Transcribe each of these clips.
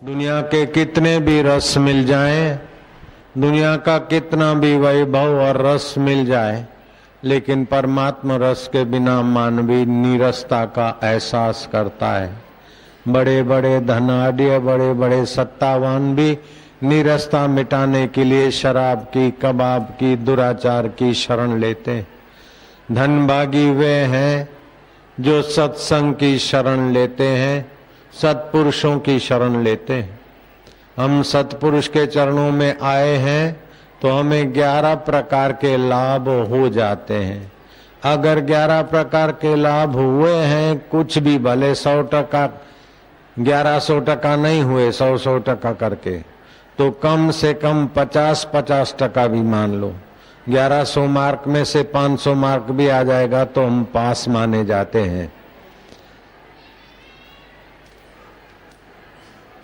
दुनिया के कितने भी रस मिल जाएं, दुनिया का कितना भी वैभव और रस मिल जाए, लेकिन परमात्मा रस के बिना मानवी नीरसता का एहसास करता है। बड़े बड़े धनाढ्य, बड़े बड़े सत्तावान भी नीरसता मिटाने के लिए शराब की, कबाब की, दुराचार की शरण लेते हैं। धनभागी वे हैं जो सत्संग की शरण लेते हैं, सत्पुरुषों की शरण लेते हैं। हम सत्पुरुष के चरणों में आए हैं तो हमें 11 प्रकार के लाभ हो जाते हैं। अगर 11 प्रकार के लाभ हुए हैं, कुछ भी भले 100%, 1100% नहीं हुए, 100% करके, तो कम से कम 50% भी मान लो। 1100 मार्क में से 500 मार्क भी आ जाएगा तो हम पास माने जाते हैं।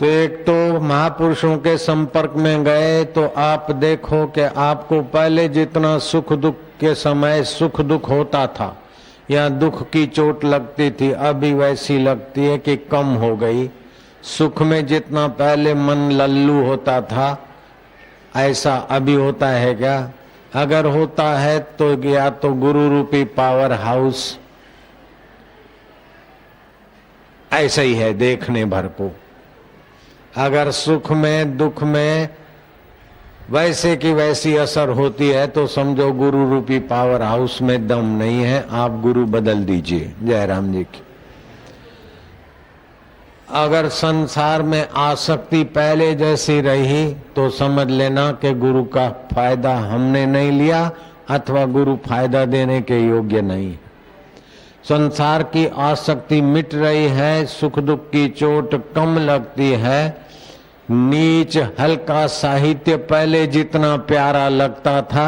तो एक तो महापुरुषों के संपर्क में गए तो आप देखो कि आपको पहले जितना सुख दुख के समय सुख दुख होता था या दुख की चोट लगती थी, अभी वैसी लगती है कि कम हो गई। सुख में जितना पहले मन लल्लू होता था, ऐसा अभी होता है क्या? अगर होता है तो या तो गुरु रूपी पावर हाउस ऐसा ही है देखने भर को। अगर सुख में दुख में वैसे की वैसी असर होती है तो समझो गुरु रूपी पावर हाउस में दम नहीं है, आप गुरु बदल दीजिए। जयराम जी की। अगर संसार में आसक्ति पहले जैसी रही तो समझ लेना कि गुरु का फायदा हमने नहीं लिया अथवा गुरु फायदा देने के योग्य नहीं। संसार की आसक्ति मिट रही है, सुख दुख की चोट कम लगती है। नीच हल्का साहित्य पहले जितना प्यारा लगता था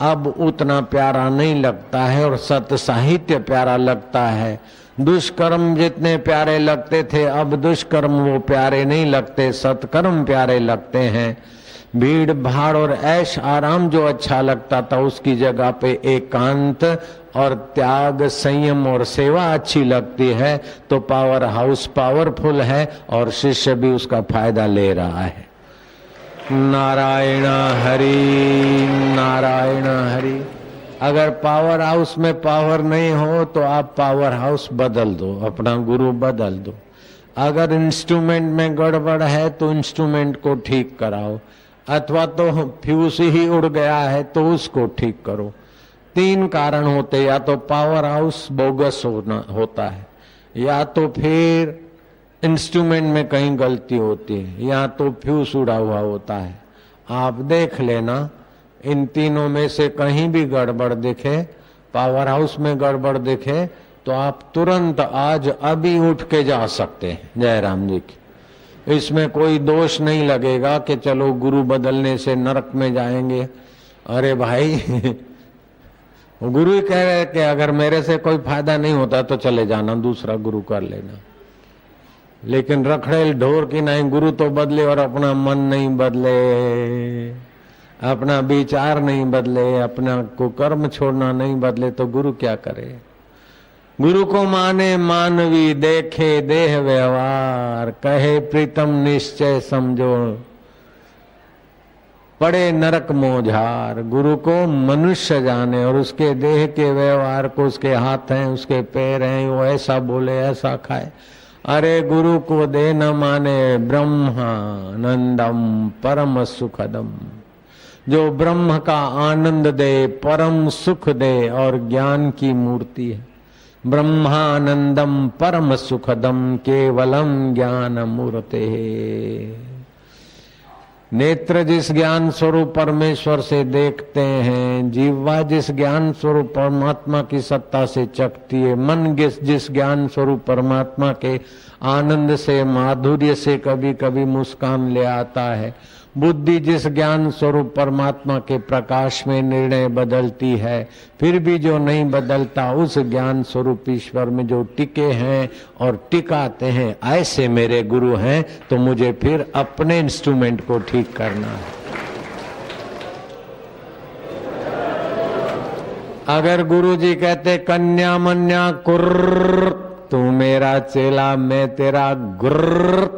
अब उतना प्यारा नहीं लगता है और सत्य साहित्य प्यारा लगता है। दुष्कर्म जितने प्यारे लगते थे अब दुष्कर्म वो प्यारे नहीं लगते, सत्कर्म प्यारे लगते हैं। भीड़ भाड़ और ऐश आराम जो अच्छा लगता था उसकी जगह पे एकांत और त्याग, संयम और सेवा अच्छी लगती है। तो पावर हाउस पावरफुल है और शिष्य भी उसका फायदा ले रहा है। नारायण हरि, नारायण हरि। अगर पावर हाउस में पावर नहीं हो तो आप पावर हाउस बदल दो, अपना गुरु बदल दो। अगर इंस्ट्रूमेंट में गड़बड़ है तो इंस्ट्रूमेंट को ठीक कराओ, अथवा तो फ्यूज ही उड़ गया है तो उसको ठीक करो। 3 कारण होते, या तो पावर हाउस बोगस होता है, या तो फिर इंस्ट्रूमेंट में कहीं गलती होती है, या तो फ्यूज उड़ा हुआ होता है। आप देख लेना, इन तीनों में से कहीं भी गड़बड़ दिखे, पावर हाउस में गड़बड़ दिखे तो आप तुरंत आज अभी उठ के जा सकते हैं। जयराम जी की। इसमें कोई दोष नहीं लगेगा कि चलो गुरु बदलने से नरक में जाएंगे। अरे भाई गुरु ही कह रहे कि अगर मेरे से कोई फायदा नहीं होता तो चले जाना, दूसरा गुरु कर लेना। लेकिन रखड़ेल ढोर की नहीं, गुरु तो बदले और अपना मन नहीं बदले, अपना विचार नहीं बदले, अपना कुकर्म छोड़ना नहीं बदले तो गुरु क्या करे? गुरु को माने मानवी, देखे देह व्यवहार, कहे प्रीतम निश्चय समझो, पड़े नरक मोझार। गुरु को मनुष्य जाने और उसके देह के व्यवहार को, उसके हाथ हैं, उसके पैर हैं, वो ऐसा बोले ऐसा खाए। अरे गुरु को दे न माने ब्रह्मानंदम परम सुखदम, जो ब्रह्म का आनंद दे, परम सुख दे और ज्ञान की मूर्ति है। ब्रह्मानंदम परम सुखदम केवलम ज्ञान मूर्ते। नेत्र जिस ज्ञान स्वरूप परमेश्वर से देखते हैं, जीवा जिस ज्ञान स्वरूप परमात्मा की सत्ता से चखती है, मन जिस ज्ञान स्वरूप परमात्मा के आनंद से, माधुर्य से कभी कभी मुस्कान ले आता है, बुद्धि जिस ज्ञान स्वरूप परमात्मा के प्रकाश में निर्णय बदलती है, फिर भी जो नहीं बदलता उस ज्ञान स्वरूप ईश्वर में जो टिके हैं और टिकाते हैं, ऐसे मेरे गुरु हैं। तो मुझे फिर अपने इंस्ट्रूमेंट को ठीक करना है। अगर गुरु जी कहते कन्या मन्या कुर्र, तू मेरा चेला मैं तेरा गुर्र,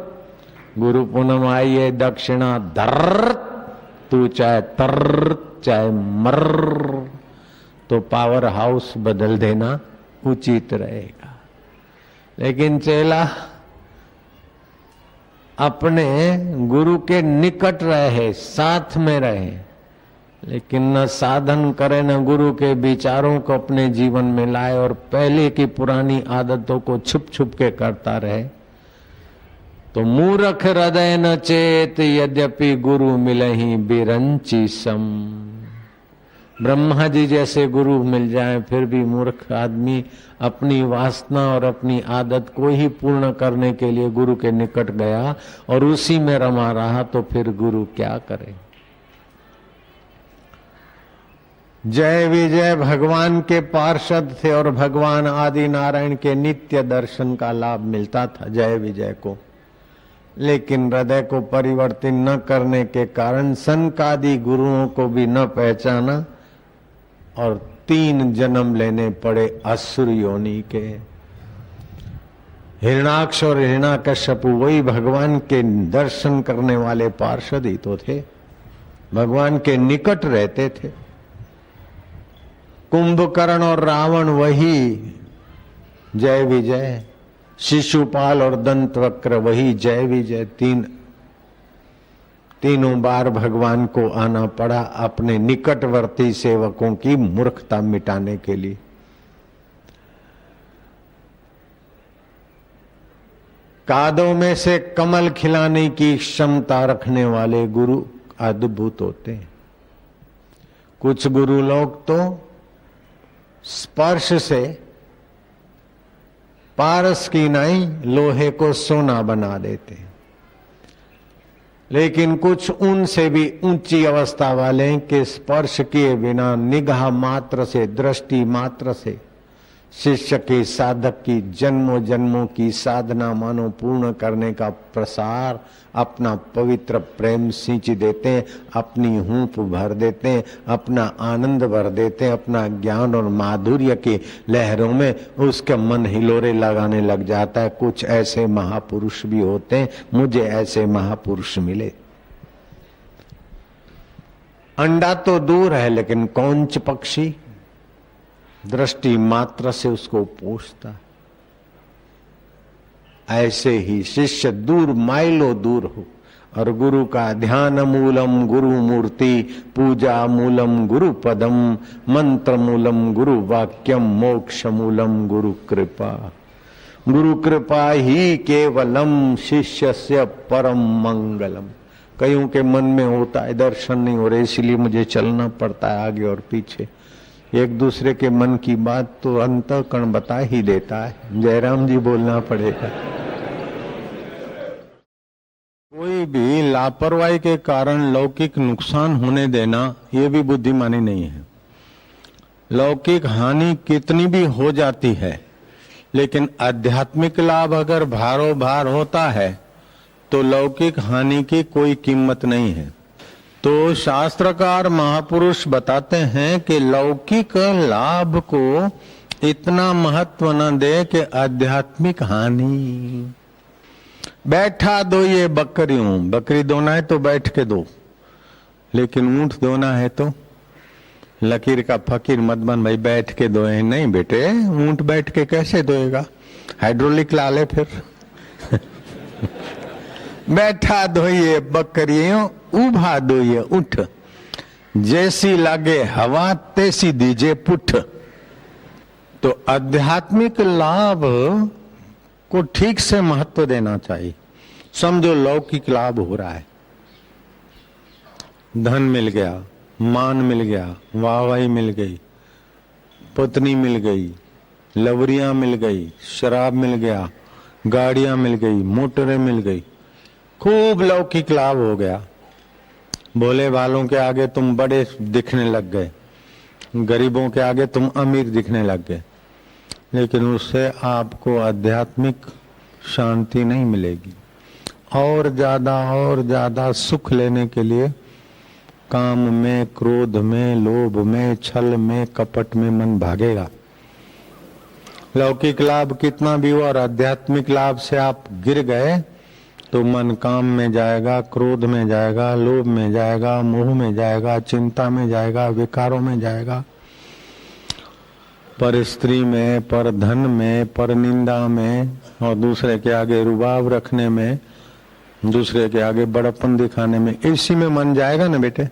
गुरु पूनम आई है, दक्षिणा धर, तू चाहे तर चाहे मर, तो पावर हाउस बदल देना उचित रहेगा। लेकिन चेला अपने गुरु के निकट रहे, साथ में रहे, लेकिन न साधन करे, न गुरु के विचारों को अपने जीवन में लाए और पहले की पुरानी आदतों को छुप छुप के करता रहे, तो मूर्ख हृदय न चेत, यद्यपि गुरु मिलहि बिरंची सम। ब्रह्मा जी जैसे गुरु मिल जाए फिर भी मूर्ख आदमी अपनी वासना और अपनी आदत को ही पूर्ण करने के लिए गुरु के निकट गया और उसी में रमा रहा, तो फिर गुरु क्या करे। जय विजय भगवान के पार्षद थे और भगवान आदि नारायण के नित्य दर्शन का लाभ मिलता था जय विजय को, लेकिन हृदय को परिवर्तित न करने के कारण सनकादि गुरुओं को भी न पहचाना और 3 जन्म लेने पड़े असुर योनि के। हिरणाक्ष और हिरण्याकश्यपु वही भगवान के दर्शन करने वाले पार्षद ही तो थे, भगवान के निकट रहते थे। कुंभकर्ण और रावण वही जय विजय, शिशुपाल और दंतवक्र वही जय विजय, तीनों बार भगवान को आना पड़ा अपने निकटवर्ती सेवकों की मूर्खता मिटाने के लिए। कादों में से कमल खिलाने की क्षमता रखने वाले गुरु अद्भुत होते हैं। कुछ गुरु लोग तो स्पर्श से पारस की नाई लोहे को सोना बना देते हैं, लेकिन कुछ उनसे भी ऊंची अवस्था वाले के स्पर्श किए बिना निगाह मात्र से, दृष्टि मात्र से शिष्य के साधक की जन्मों जन्मों की साधना मानो पूर्ण करने का प्रसार अपना पवित्र प्रेम सींच देते हैं, अपनी हूंफ भर देते हैं, अपना आनंद भर देते हैं, अपना ज्ञान और माधुर्य की लहरों में उसका मन हिलोरे लगाने लग जाता है। कुछ ऐसे महापुरुष भी होते हैं, मुझे ऐसे महापुरुष मिले। अंडा तो दूर है लेकिन कौंच पक्षी दृष्टि मात्र से उसको पोषता। ऐसे ही शिष्य दूर माइलों दूर हो और गुरु का ध्यान मूलम गुरु मूर्ति, पूजा मूलम गुरु पदम, मंत्र मूलम गुरु वाक्यम, मोक्ष मूलम गुरु कृपा। गुरु कृपा ही केवलम शिष्यस्य परम मंगलम। कईयों के मन में होता है दर्शन नहीं हो रहे इसलिए मुझे चलना पड़ता है आगे और पीछे। एक दूसरे के मन की बात तो अंतःकरण बता ही देता है, जयराम जी बोलना पड़ेगा। कोई भी लापरवाही के कारण लौकिक नुकसान होने देना ये भी बुद्धिमानी नहीं है। लौकिक हानि कितनी भी हो जाती है, लेकिन आध्यात्मिक लाभ अगर भारो भार होता है तो लौकिक हानि की कोई कीमत नहीं है। तो शास्त्रकार महापुरुष बताते हैं कि लौकिक लाभ को इतना महत्व न दे कि आध्यात्मिक हानि। बैठा दो ये बकरियों, बकरी दोना है तो बैठ के दो, लेकिन ऊंट दोना है तो लकीर का फकीर मत बन भाई बैठ के दोए। नहीं बेटे, ऊंट बैठ के कैसे दोएगा, हाइड्रोलिक ला ले फिर। बैठा धोइए बकरियों, उभा धोइए उठ, जैसी लागे हवा तैसी दीजिए पुठ। तो आध्यात्मिक लाभ को ठीक से महत्व देना चाहिए। समझो लौकिक लाभ हो रहा है, धन मिल गया, मान मिल गया, वाहवाही मिल गई, पत्नी मिल गई, लवरियां मिल गई, शराब मिल गया, गाड़ियां मिल गई, मोटरें मिल गई, खूब लौकिक लाभ हो गया। भोले वालों के आगे तुम बड़े दिखने लग गए, गरीबों के आगे तुम अमीर दिखने लग गए, लेकिन उससे आपको आध्यात्मिक शांति नहीं मिलेगी। और ज्यादा सुख लेने के लिए काम में, क्रोध में, लोभ में, छल में, कपट में मन भागेगा। लौकिक लाभ कितना भी हो और आध्यात्मिक लाभ से आप गिर गए तो मन काम में जाएगा, क्रोध में जाएगा, लोभ में जाएगा, मोह में जाएगा, चिंता में जाएगा, विकारों में जाएगा, पर स्त्री में, पर धन में, पर निंदा में, और दूसरे के आगे रुबाब रखने में, दूसरे के आगे बड़प्पन दिखाने में, इसी में मन जाएगा ना बेटे,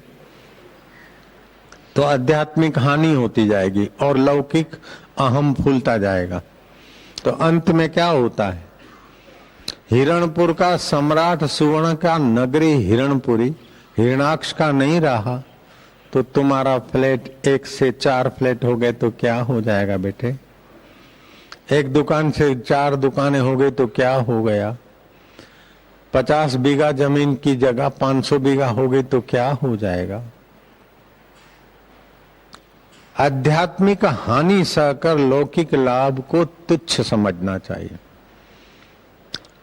तो आध्यात्मिक हानि होती जाएगी और लौकिक अहम फूलता जाएगा। तो अंत में क्या होता है? हिरणपुर का सम्राट, सुवर्ण का नगरी हिरणपुरी हिरणाक्ष का नहीं रहा, तो तुम्हारा फ्लैट 1 से 4 फ्लैट हो गए तो क्या हो जाएगा बेटे? एक दुकान से 4 दुकानें हो गई तो क्या हो गया? 50 बीघा जमीन की जगह 500 बीघा हो गई तो क्या हो जाएगा? आध्यात्मिक हानि सहकर लौकिक लाभ को तुच्छ समझना चाहिए।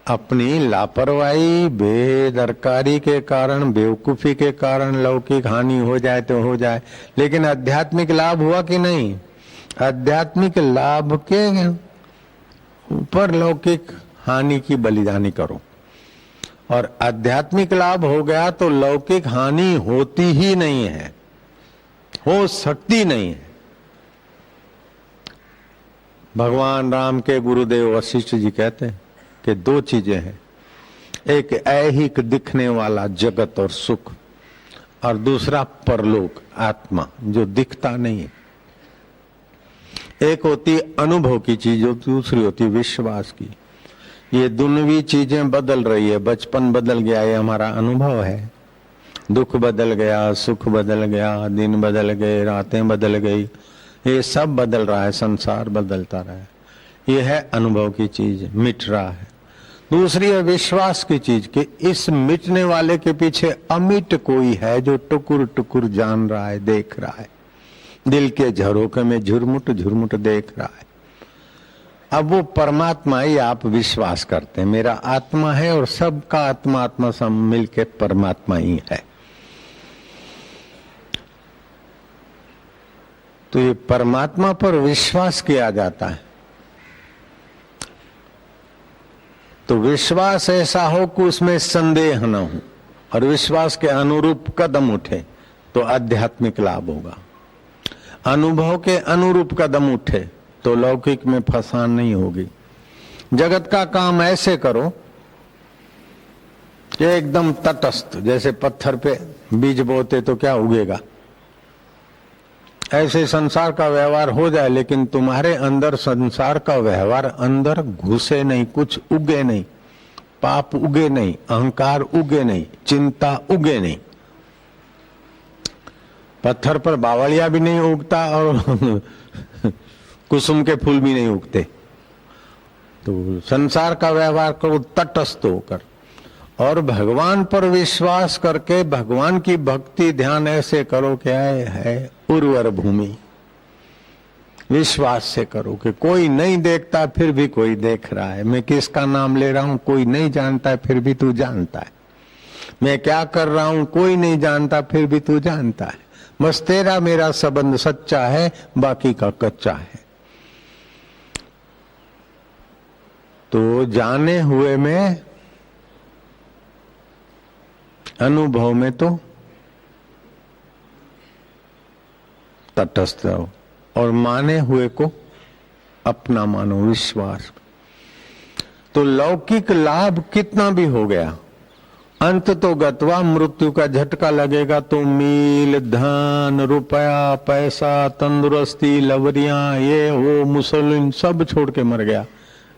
अपनी लापरवाही, बेदरकारी के कारण, बेवकूफी के कारण लौकिक हानि हो जाए तो हो जाए, लेकिन आध्यात्मिक लाभ हुआ कि नहीं? आध्यात्मिक लाभ के ऊपर लौकिक हानि की बलिदानी करो, और आध्यात्मिक लाभ हो गया तो लौकिक हानि होती ही नहीं है, हो सकती नहीं है। भगवान राम के गुरुदेव वशिष्ठ जी कहते हैं कि 2 चीजें हैं, एक ऐहिक दिखने वाला जगत और सुख, और दूसरा परलोक आत्मा जो दिखता नहीं है। एक होती अनुभव की चीज, दूसरी होती विश्वास की। ये दुनियावी चीजें बदल रही है, बचपन बदल गया, ये हमारा अनुभव है। दुख बदल गया, सुख बदल गया, दिन बदल गए, रातें बदल गई, ये सब बदल रहा है, संसार बदलता रहा है। ये है अनुभव की चीज, मिट रहा है। दूसरी है विश्वास की चीज कि इस मिटने वाले के पीछे अमिट कोई है जो टुकुर टुकुर जान रहा है, देख रहा है, दिल के झरोखे में झुरमुट झुरमुट देख रहा है। अब वो परमात्मा ही आप विश्वास करते हैं, मेरा आत्मा है और सबका आत्मा आत्मा सब मिलके परमात्मा ही है। तो ये परमात्मा पर विश्वास किया जाता है, तो विश्वास ऐसा हो कि उसमें संदेह न हो और विश्वास के अनुरूप कदम उठे तो आध्यात्मिक लाभ होगा। अनुभव के अनुरूप कदम उठे तो लौकिक में फसान नहीं होगी। जगत का काम ऐसे करो कि एकदम तटस्थ, जैसे पत्थर पे बीज बोते तो क्या उगेगा, ऐसे संसार का व्यवहार हो जाए, लेकिन तुम्हारे अंदर संसार का व्यवहार अंदर घुसे नहीं, कुछ उगे नहीं, पाप उगे नहीं, अहंकार उगे नहीं, चिंता उगे नहीं। पत्थर पर बावलिया भी नहीं उगता और कुसुम के फूल भी नहीं उगते। तो संसार का व्यवहार करो तटस्थ होकर, और भगवान पर विश्वास करके भगवान की भक्ति ध्यान ऐसे करो कि है उर्वर भूमि। विश्वास से करो कि कोई नहीं देखता फिर भी कोई देख रहा है, मैं किसका नाम ले रहा हूं कोई नहीं जानता है फिर भी तू जानता है, मैं क्या कर रहा हूं कोई नहीं जानता फिर भी तू जानता है, बस तेरा मेरा संबंध सच्चा है, बाकी का कच्चा है। तो जाने हुए में, अनुभव में तो तटस्थ रहो, और माने हुए को अपना मानो, विश्वास। तो लौकिक लाभ कितना भी हो गया, अंत तो गत्वा मृत्यु का झटका लगेगा तो मील, धन, रुपया, पैसा, तंदुरुस्ती, लवरियां, ये वो मुसलिम सब छोड़ के मर गया।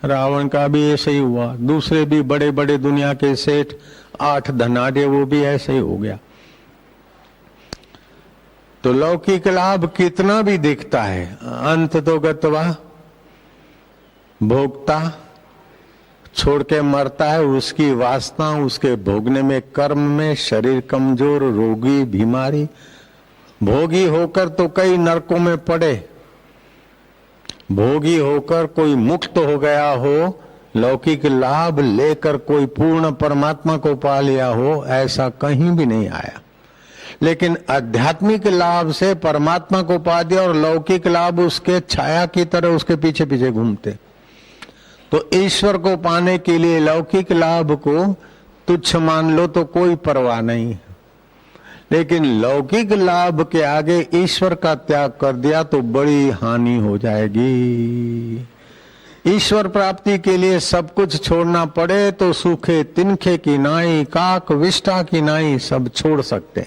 रावण का भी ऐसे ही हुआ, दूसरे भी बड़े बड़े दुनिया के सेठ 8 धनाढ्य वो भी ऐसे ही हो गया। तो लौकिक लाभ कितना भी दिखता है, अंत तो गत्वा भोगता छोड़ के मरता है, उसकी वासना उसके भोगने में, कर्म में, शरीर कमजोर, रोगी, बीमारी, भोगी होकर तो कई नरकों में पड़े, भोगी होकर कोई मुक्त हो गया हो, लौकिक लाभ लेकर कोई पूर्ण परमात्मा को पा लिया हो, ऐसा कहीं भी नहीं आया। लेकिन आध्यात्मिक लाभ से परमात्मा को पा दिया और लौकिक लाभ उसके छाया की तरह उसके पीछे पीछे घूमते। तो ईश्वर को पाने के लिए लौकिक लाभ को तुच्छ मान लो तो कोई परवाह नहीं, लेकिन लौकिक लाभ के आगे ईश्वर का त्याग कर दिया तो बड़ी हानि हो जाएगी। ईश्वर प्राप्ति के लिए सब कुछ छोड़ना पड़े तो सूखे तिनखे की नाई, काक विष्ठा की नाई सब छोड़ सकते,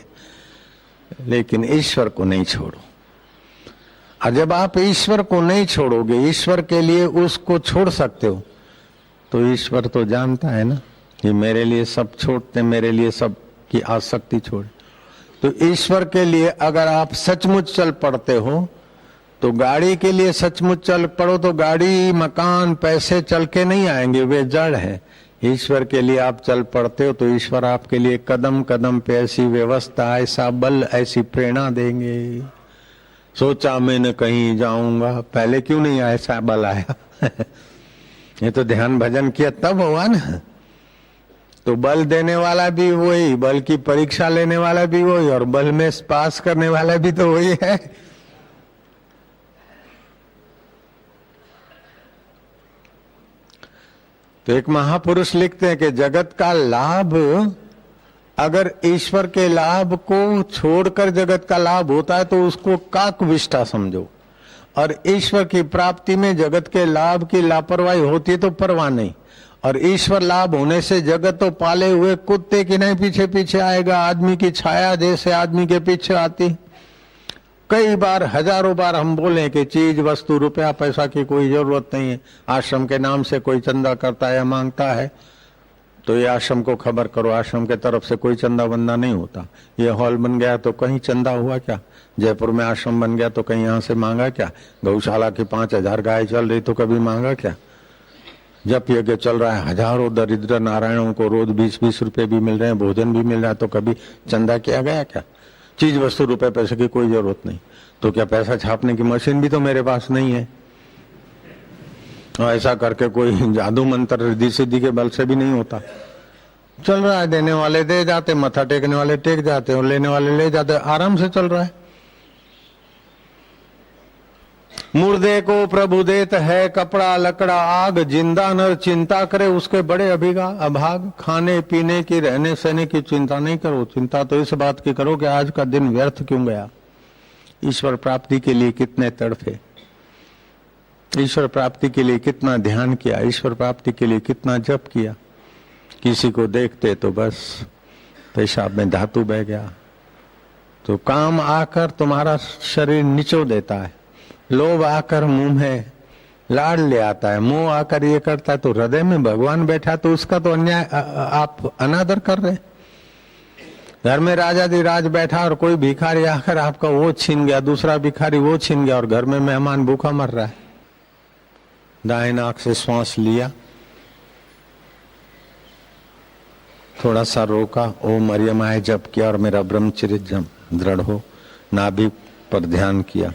लेकिन ईश्वर को नहीं छोड़ो। और जब आप ईश्वर को नहीं छोड़ोगे, ईश्वर के लिए उसको छोड़ सकते हो, तो ईश्वर तो जानता है ना कि मेरे लिए सब छोड़ते, मेरे लिए सब की आसक्ति छोड़। तो ईश्वर के लिए अगर आप सचमुच चल पड़ते हो तो गाड़ी के लिए सचमुच चल पड़ो तो गाड़ी मकान पैसे चल के नहीं आएंगे, वे जड़ है। ईश्वर के लिए आप चल पड़ते हो तो ईश्वर आपके लिए कदम कदम पे ऐसी व्यवस्था, ऐसा बल, ऐसी प्रेरणा देंगे। सोचा मैंने कहीं जाऊंगा, पहले क्यों नहीं ऐसा बल आया? ये तो ध्यान भजन किया तब हुआ ना। तो बल देने वाला भी वही, बल की परीक्षा लेने वाला भी वही, और बल में पास करने वाला भी तो वही है। तो एक महापुरुष लिखते हैं कि जगत का लाभ, अगर ईश्वर के लाभ को छोड़कर जगत का लाभ होता है तो उसको काकविष्ठा समझो, और ईश्वर की प्राप्ति में जगत के लाभ की लापरवाही होती है तो परवाह नहीं। और ईश्वर लाभ होने से जगत तो पाले हुए कुत्ते की नहीं पीछे पीछे आएगा, आदमी की छाया जैसे आदमी के पीछे आती। कई बार, हजारों बार हम बोले कि चीज वस्तु रुपया पैसा की कोई जरूरत नहीं है। आश्रम के नाम से कोई चंदा करता है या मांगता है तो ये आश्रम को खबर करो, आश्रम के तरफ से कोई चंदा बंदा नहीं होता। ये हॉल बन गया तो कहीं चंदा हुआ क्या? जयपुर में आश्रम बन गया तो कहीं यहाँ से मांगा क्या? गौशाला की 5000 गाय चल रही तो कभी मांगा क्या? जब यज्ञ चल रहा है, हजारों दरिद्र नारायणों को रोज 20-20 रुपए भी मिल रहे हैं, भोजन भी मिल रहा है, तो कभी चंदा किया गया क्या? चीज वस्तु रुपए पैसे की कोई जरूरत नहीं, तो क्या पैसा छापने की मशीन भी तो मेरे पास नहीं है? और ऐसा करके कोई जादू मंत्र रिद्धि सिद्धि के बल से भी नहीं होता। चल रहा है, देने वाले दे जाते, मत्था टेकने वाले टेक जाते और लेने वाले ले जाते, आराम से चल रहा है। मुर्दे को प्रभु देत है कपड़ा लकड़ा आग, जिंदा नर चिंता करे उसके बड़े अभाग। खाने पीने की, रहने सहने की चिंता नहीं करो, चिंता तो इस बात की करो कि आज का दिन व्यर्थ क्यों गया। ईश्वर प्राप्ति के लिए कितने तड़फे, ईश्वर प्राप्ति के लिए कितना ध्यान किया, ईश्वर प्राप्ति के लिए कितना जप किया। किसी को देखते तो बस पेशाब में धातु बह गया। तो काम आकर तुम्हारा शरीर निचो देता है, लोभ आकर मुंह में लाड़ ले आता है, मोह आकर ये करता है, तो हृदय में भगवान बैठा तो उसका तो अन्याय आप अनादर कर रहे। घर में राजाधिराज बैठा और कोई भिखारी आकर आपका वो छीन गया, दूसरा भिखारी वो छीन गया, और घर में मेहमान भूखा मर रहा है। दाएं नाक से श्वास लिया, थोड़ा सा रोका, ओम मरियमाय जप किया और मेरा ब्रह्मचर्य दृढ़ हो, नाभि पर ध्यान किया,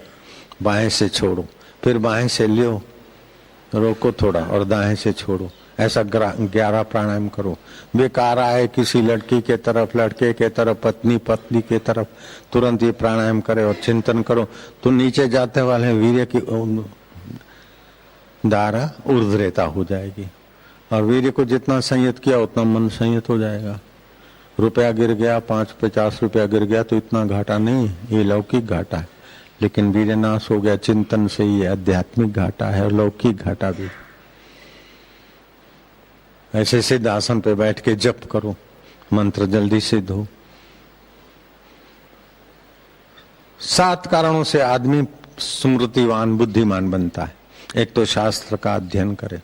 बाएं से छोड़ो, फिर बाएं से लियो, रोको थोड़ा और दाएं से छोड़ो। ऐसा 11 प्राणायाम करो। बेकार आए किसी लड़की के तरफ, लड़के के तरफ, पत्नी पत्नी के तरफ, तुरंत ये प्राणायाम करे और चिंतन करो तो नीचे जाते वाले वीर्य की धारा ऊर्ध्वरेता हो जाएगी। और वीर्य को जितना संयत किया उतना मन संयत हो जाएगा। रुपया गिर गया, 5-50 रुपया गिर गया तो इतना घाटा नहीं, ये लौकिक घाटा है। लेकिन वीर्य नाश हो गया चिंतन से, ये आध्यात्मिक घाटा है और लौकिक घाटा भी। ऐसे सिद्ध आसन पे बैठ के जप करो, मंत्र जल्दी सिद्ध हो। 7 कारणों से आदमी स्मृतिवान बुद्धिमान बनता है। एक तो शास्त्र का अध्ययन करे,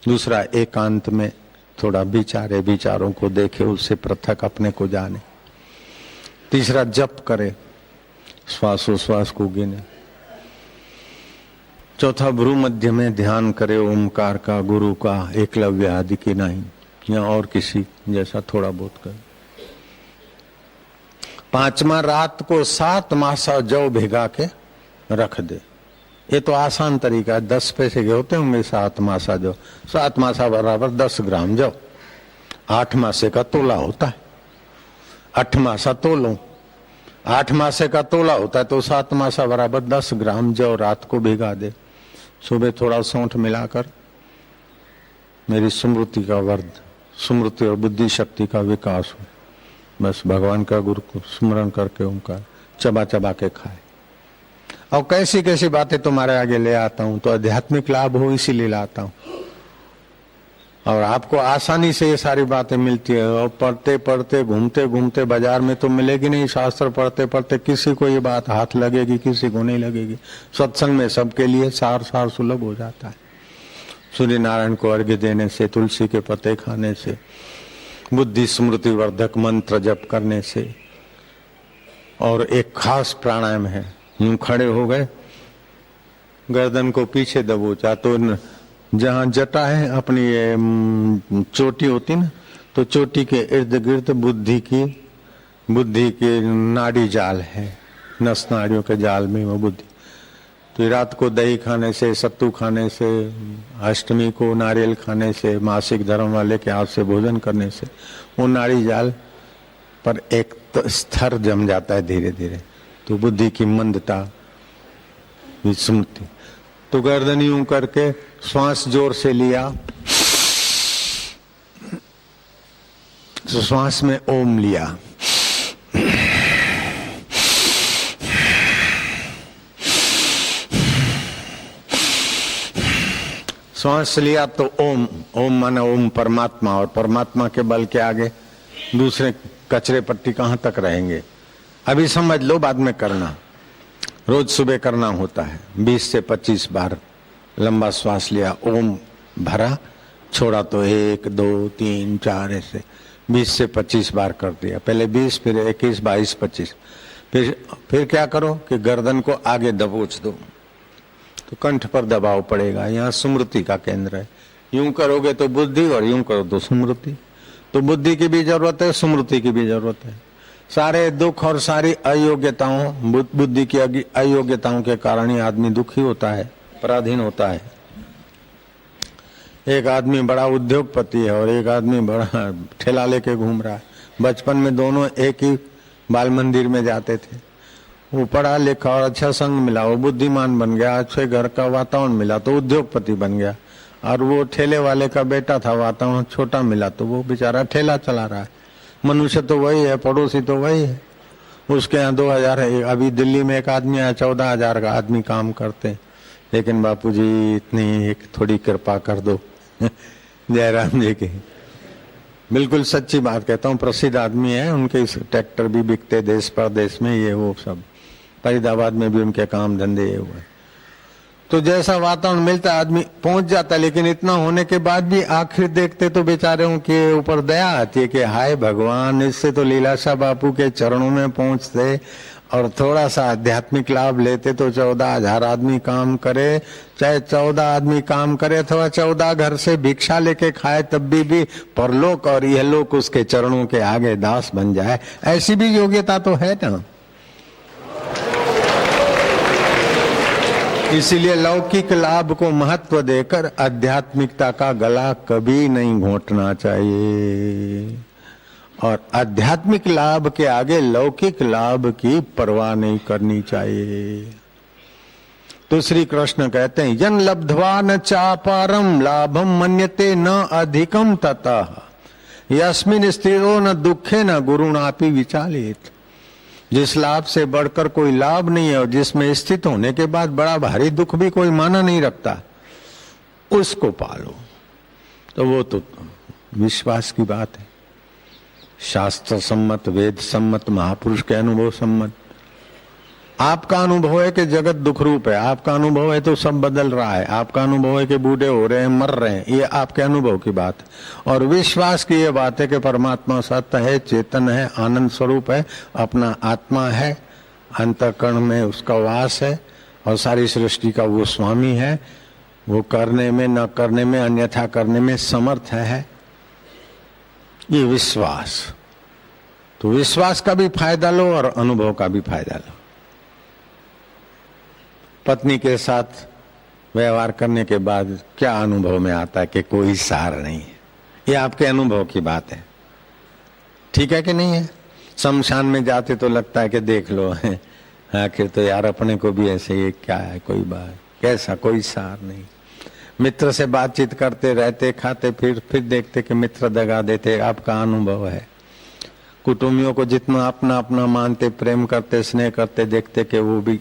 दूसरा एकांत में थोड़ा विचारे, विचारों को देखे, उससे पृथक अपने को जाने, तीसरा जप करे, श्वासोश्वास को गिने, चौथा भ्रू मध्य में ध्यान करे, ओमकार का, गुरु का, एकलव्य आदि की नहीं या और किसी जैसा थोड़ा बहुत करे। 5वां रात को 7 मासा जौ भिगा के रख दे। ये तो आसान तरीका है, 10 पैसे के होते होंगे 7 मासा जौ। 7 मासा बराबर 10 ग्राम जौ, 8 मासे का तोला होता है। 8 मासा तोलो, 8 मासे का तोला होता है तो 7 मासा बराबर 10 ग्राम जौ रात को भिगा दे। सुबह थोड़ा सौंठ मिलाकर मेरी स्मृति का वर्ध स्मृति और बुद्धि शक्ति का विकास हो। बस भगवान का गुरु को स्मरण करके ओंकार चबा चबा के खाए। और कैसी कैसी बातें तुम्हारे आगे ले आता हूं, तो आध्यात्मिक लाभ हो इसीलिए लाता हूं। और आपको आसानी से ये सारी बातें मिलती है। और पढ़ते पढ़ते घूमते घूमते बाजार में तो मिलेगी नहीं। शास्त्र पढ़ते पढ़ते किसी को ये बात हाथ लगेगी, किसी को नहीं लगेगी। सत्संग में सबके लिए सार सार सुलभ हो जाता है। सूर्य नारायण को अर्घ्य देने से, तुलसी के पत्ते खाने से, बुद्धि स्मृति वर्धक मंत्र जप करने से। और एक खास प्राणायाम है, यूं खड़े हो गए, गर्दन को पीछे दबोचा, तो जहां जटा है अपनी ये चोटी होती ना, तो चोटी के इर्द गिर्द बुद्धि की नाड़ी जाल है, नस नाड़ियों के जाल में वो बुद्धि। तो रात को दही खाने से, सत्तू खाने से, अष्टमी को नारियल खाने से, मासिक धर्म वाले के हाथ से भोजन करने से वो नाड़ी जाल पर एक स्तर जम जाता है धीरे धीरे। तो बुद्धि की मंदता, विस्मृति। तो गर्दन यूं करके श्वास जोर से लिया, तो श्वास में ओम लिया, श्वास लिया तो ओम, ओम माना ओम परमात्मा। और परमात्मा के बल के आगे दूसरे कचरे पट्टी कहां तक रहेंगे। अभी समझ लो, बाद में करना। रोज सुबह करना होता है। 20 से 25 बार लंबा श्वास लिया, ओम भरा, छोड़ा तो 1 2 3 4 ऐसे 20 से 25 बार कर दिया। पहले 20, फिर 21, 22, 25। फिर क्या करो कि गर्दन को आगे दबोच दो, तो कंठ पर दबाव पड़ेगा। यहाँ स्मृति का केंद्र है। यूं करोगे तो बुद्धि, और यूं करो तो स्मृति। तो बुद्धि की भी जरूरत है, स्मृति की भी जरूरत है। सारे दुख और सारी अयोग्यताओं, बुद्धि की अयोग्यताओं के कारण ही आदमी दुखी होता है, पराधीन होता है। एक आदमी बड़ा उद्योगपति है और एक आदमी बड़ा ठेला लेके घूम रहा है। बचपन में दोनों एक ही बाल मंदिर में जाते थे। वो पढ़ा लिखा और अच्छा संग मिला, वो बुद्धिमान बन गया, अच्छे घर का वातावरण मिला तो उद्योगपति बन गया। और वो ठेले वाले का बेटा था, वातावरण छोटा मिला तो वो बेचारा ठेला चला रहा है। मनुष्य तो वही है, पड़ोसी तो वही है। उसके यहाँ 2000 है। अभी दिल्ली में एक आदमी आया, 14,000 का आदमी काम करते। लेकिन बापूजी इतनी एक थोड़ी कृपा कर दो जयराम जी की। बिल्कुल सच्ची बात कहता हूँ। प्रसिद्ध आदमी है, उनके ट्रैक्टर भी बिकते देश परदेश में, ये वो सब। फरीदाबाद में भी उनके काम धंधे ये हुए। तो जैसा वातावरण मिलता है आदमी पहुंच जाता है। लेकिन इतना होने के बाद भी आखिर देखते तो बेचारों के ऊपर दया आती है कि हाय भगवान, इससे तो लीलाशाह बापू के चरणों में पहुंचते और थोड़ा सा आध्यात्मिक लाभ लेते तो 14,000 आदमी काम करे, चाहे 14 आदमी काम करे अथवा 14 घर से भिक्षा लेके खाए, तब भी परलोक और इहलोक उसके चरणों के आगे दास बन जाए। ऐसी भी योग्यता तो है ना। इसीलिए लौकिक लाभ को महत्व देकर आध्यात्मिकता का गला कभी नहीं घोंटना चाहिए। और आध्यात्मिक लाभ के आगे लौकिक लाभ की परवाह नहीं करनी चाहिए। तो श्री कृष्ण कहते हैं, यन लब्ध्वा न चापारम लाभम मन्यते न अधिकम ततः यस्मिन् स्थिरो न दुखे न गुरुणापि विचालित। जिस लाभ से बढ़कर कोई लाभ नहीं है और जिसमें स्थित होने के बाद बड़ा भारी दुख भी कोई माना नहीं रखता, उसको पालो। तो वो तो विश्वास की बात है। शास्त्र सम्मत, वेद सम्मत, महापुरुष के अनुभव सम्मत। आपका अनुभव है कि जगत दुख रूप है, आपका अनुभव है तो सब बदल रहा है, आपका अनुभव है कि बूढ़े हो रहे हैं, मर रहे हैं, ये आपके अनुभव की बात है। और विश्वास की ये बात है कि परमात्मा सत्य है, चेतन है, आनंद स्वरूप है, अपना आत्मा है, अंतःकरण में उसका वास है और सारी सृष्टि का वो स्वामी है। वो करने में, न करने में, अन्यथा करने में समर्थ है। ये विश्वास। तो विश्वास का भी फायदा लो और अनुभव का भी फायदा लो। पत्नी के साथ व्यवहार करने के बाद क्या अनुभव में आता है कि कोई सार नहीं है। ये आपके अनुभव की बात है, ठीक है कि नहीं है। शमशान में जाते तो लगता है कि देख लो आखिर तो यार अपने को भी ऐसे, ये क्या है, कोई बात कैसा, कोई सार नहीं। मित्र से बातचीत करते रहते, खाते, फिर देखते कि मित्र दगा देते। आपका अनुभव है। कुटुंबियों को जितना अपना अपना मानते, प्रेम करते, स्नेह करते, देखते कि वो भी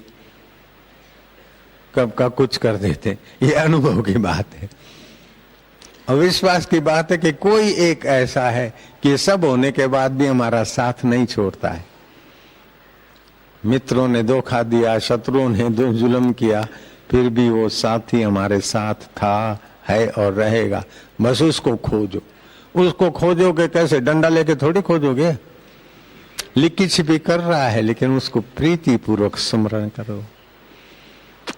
कब का कुछ कर देते। ये अनुभव की बात है। और विश्वास की बात है कि कोई एक ऐसा है कि सब होने के बाद भी हमारा साथ नहीं छोड़ता है। मित्रों ने धोखा दिया, शत्रुओं ने जुल्म किया, फिर भी वो साथी हमारे साथ था, है और रहेगा। बस उसको खोजो। उसको खोजोगे कैसे? डंडा लेके थोड़ी खोजोगे। लिखी छिपी कर रहा है, लेकिन उसको प्रीति पूर्वक स्मरण करो,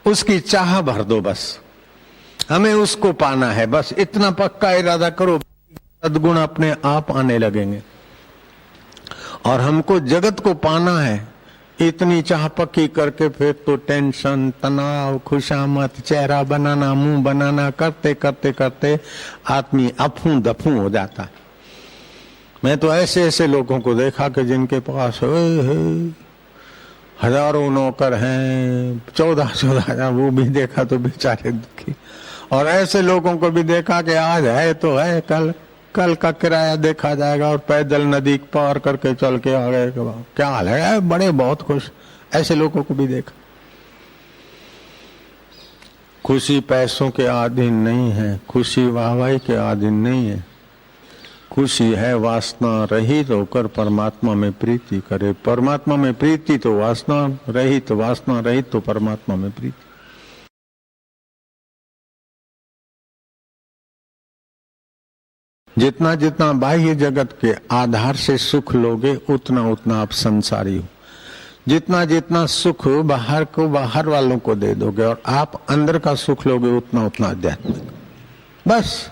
उसकी चाह भर दो। बस हमें उसको पाना है, बस इतना पक्का इरादा करो, सद्गुण अपने आप आने लगेंगे। और हमको जगत को पाना है, इतनी चाह पक्की करके फिर तो टेंशन, तनाव, खुशामत, चेहरा बनाना, मुंह बनाना करते करते करते आदमी अफू दफू हो जाता है। मैं तो ऐसे ऐसे लोगों को देखा कि जिनके पास हजारों नौकर हैं, 14,000 वो भी देखा तो बेचारे दुखी। और ऐसे लोगों को भी देखा कि आज है तो है, कल का किराया देखा जाएगा, और पैदल नदी पार करके चल के आ गए। क्या हाल है, बड़े बहुत खुश। ऐसे लोगों को भी देखा। खुशी पैसों के अधीन नहीं है, खुशी वाहवाही के अधीन नहीं है। खुशी है वासना रहित होकर परमात्मा में प्रीति करे। परमात्मा में प्रीति तो वासना रहित, वासना रहित तो परमात्मा में प्रीति। जितना जितना बाह्य जगत के आधार से सुख लोगे, उतना उतना आप संसारी हो। जितना जितना सुख बाहर को, बाहर वालों को दे दोगे, और आप अंदर का सुख लोगे, उतना उतना आध्यात्मिक। बस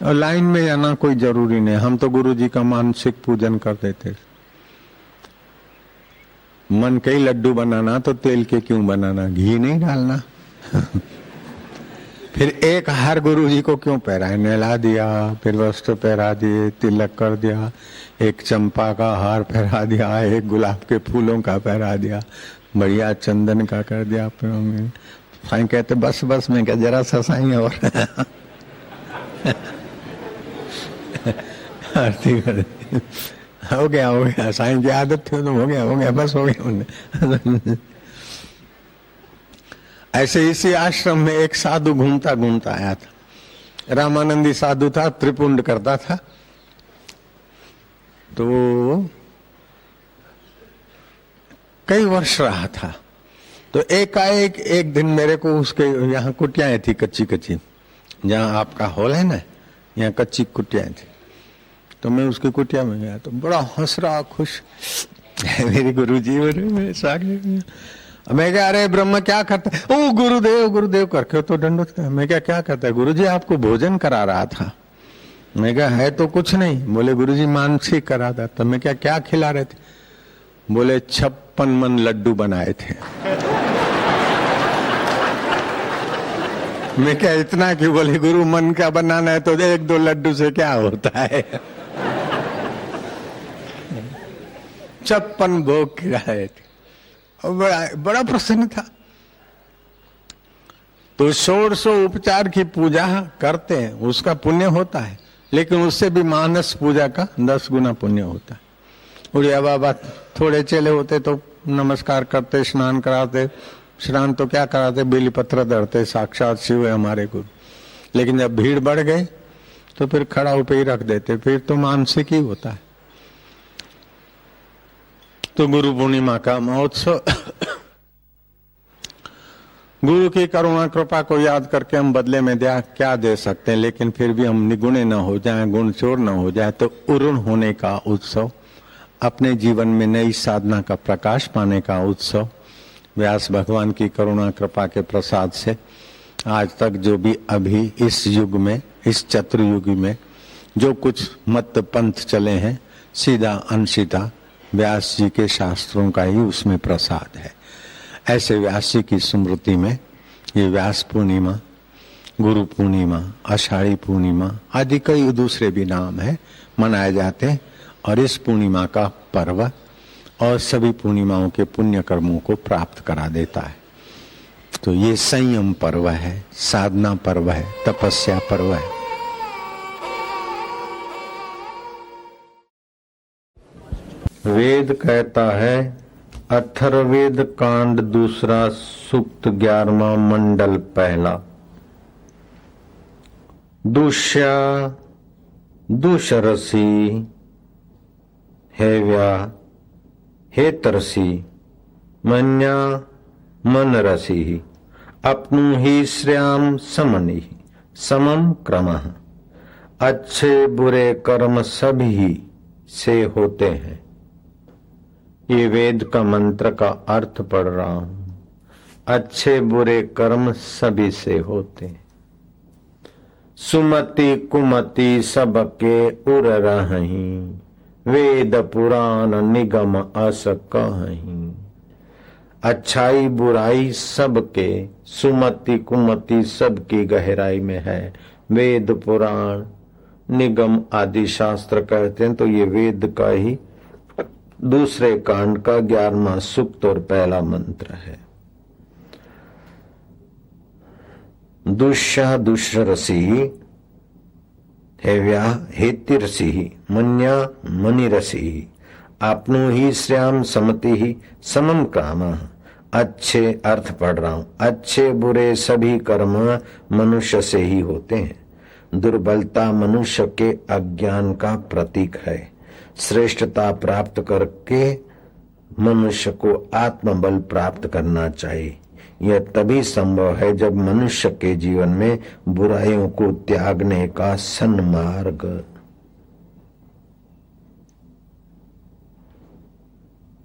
और लाइन में आना कोई जरूरी नहीं। हम तो गुरु जी का मानसिक पूजन कर देते। मन के ही लड्डू बनाना तो तेल के क्यों बनाना, घी नहीं डालना। फिर एक हार गुरु जी को क्यों पहराए, नहला दिया, फिर वस्त्र पहरा दिए, तिलक कर दिया, एक चंपा का हार पहरा दिया, एक गुलाब के फूलों का पहरा दिया, बढ़िया चंदन का कर दिया। साईं कहते बस बस, मैं क्या जरा सा साईं और आरती कर हो गया साईं की आदत थी तो हो गया बस हो गया। ऐसे इसी आश्रम में एक साधु घूमता घूमता आया था। रामानंदी साधु था, त्रिपुंड करता था। तो कई वर्ष रहा था। तो एकाएक एक दिन मेरे को उसके यहाँ कुटियाएं थी, कच्ची कच्ची, जहाँ आपका हॉल है ना, यहाँ कच्ची कुटियाएं थी। तो मैं उसकी कुटिया में गया तो बड़ा हंस रहा, खुश। मेरे गुरुजी मेरे स्वागत। मैं क्या, अरे ब्रह्म क्या करता है? ओ गुरुदेव गुरुदेव करके तो दंडोत। मैं क्या करता है? गुरुजी आपको भोजन करा रहा था। मैं क्या, है तो कुछ नहीं। बोले गुरुजी मानसिक करा था। तो मैं क्या खिला रहे थे? बोले 56 मन लड्डू बनाए थे। मैं क्या, इतना क्यों? बोले गुरु मन का बनाना है तो 1-2 लड्डू से क्या होता है। 56 भोग खिलाए थे। बड़ा प्रसन्न था। तो 1600 उपचार की पूजा करते हैं, उसका पुण्य होता है, लेकिन उससे भी मानस पूजा का 10 गुना पुण्य होता है। उड़िया बाबा थोड़े चेले होते तो नमस्कार करते, स्नान कराते। स्नान तो क्या कराते, बेली पत्र धरते, साक्षात शिव है हमारे गुरु। लेकिन जब भीड़ बढ़ गई तो फिर खड़ा होकर ही रख देते, फिर तो मानसिक ही होता है। तो गुरु पूर्णिमा का महोत्सव, गुरु की करुणा कृपा को याद करके हम बदले में क्या दे सकते हैं, लेकिन फिर भी हम निगुणे न हो जाएं, गुण चोर न हो जाए। तो उरुण होने का उत्सव, अपने जीवन में नई साधना का प्रकाश पाने का उत्सव, व्यास भगवान की करुणा कृपा के प्रसाद से आज तक जो भी अभी इस युग में, इस चतुर्युग में जो कुछ मत पंथ चले हैं, सीधा अनसीधा व्यास जी के शास्त्रों का ही उसमें प्रसाद है। ऐसे व्यास जी की स्मृति में ये व्यास पूर्णिमा, गुरु पूर्णिमा, आषाढ़ी पूर्णिमा आदि कई दूसरे भी नाम है, मनाए जाते हैं। और इस पूर्णिमा का पर्व और सभी पूर्णिमाओं के पुण्य कर्मों को प्राप्त करा देता है। तो ये संयम पर्व है, साधना पर्व है, तपस्या पर्व है। वेद कहता है, अथर्ववेद कांड दूसरा, सूक्त 11वां, मंडल पहला। दुष्या दुषरसी हेव्या हेतरसी मन्या मनरसी अपनु ही श्याम समनि समम क्रमः। अच्छे बुरे कर्म सभी से होते हैं। ये वेद का मंत्र का अर्थ पढ़ रहा हूं। अच्छे बुरे कर्म सभी से होते हैं। सुमति कुमति सबके उर रही, वेद पुराण निगम अस कहीं। अच्छाई बुराई सबके, सुमति कुमति सबकी गहराई में है। वेद पुराण निगम आदि शास्त्र कहते हैं, तो ये वेद का ही दूसरे कांड का 11वां सूक्त और पहला मंत्र है। दुष्या दुष्रसी हेव्या हेतिरसी मन्या मनिरसी आपनु ही श्याम समति ही समम काम। अच्छे अर्थ पढ़ रहा हूं। अच्छे बुरे सभी कर्म मनुष्य से ही होते हैं। दुर्बलता मनुष्य के अज्ञान का प्रतीक है। श्रेष्ठता प्राप्त करके मनुष्य को आत्मबल प्राप्त करना चाहिए। यह तभी संभव है जब मनुष्य के जीवन में बुराइयों को त्यागने का सन्मार्ग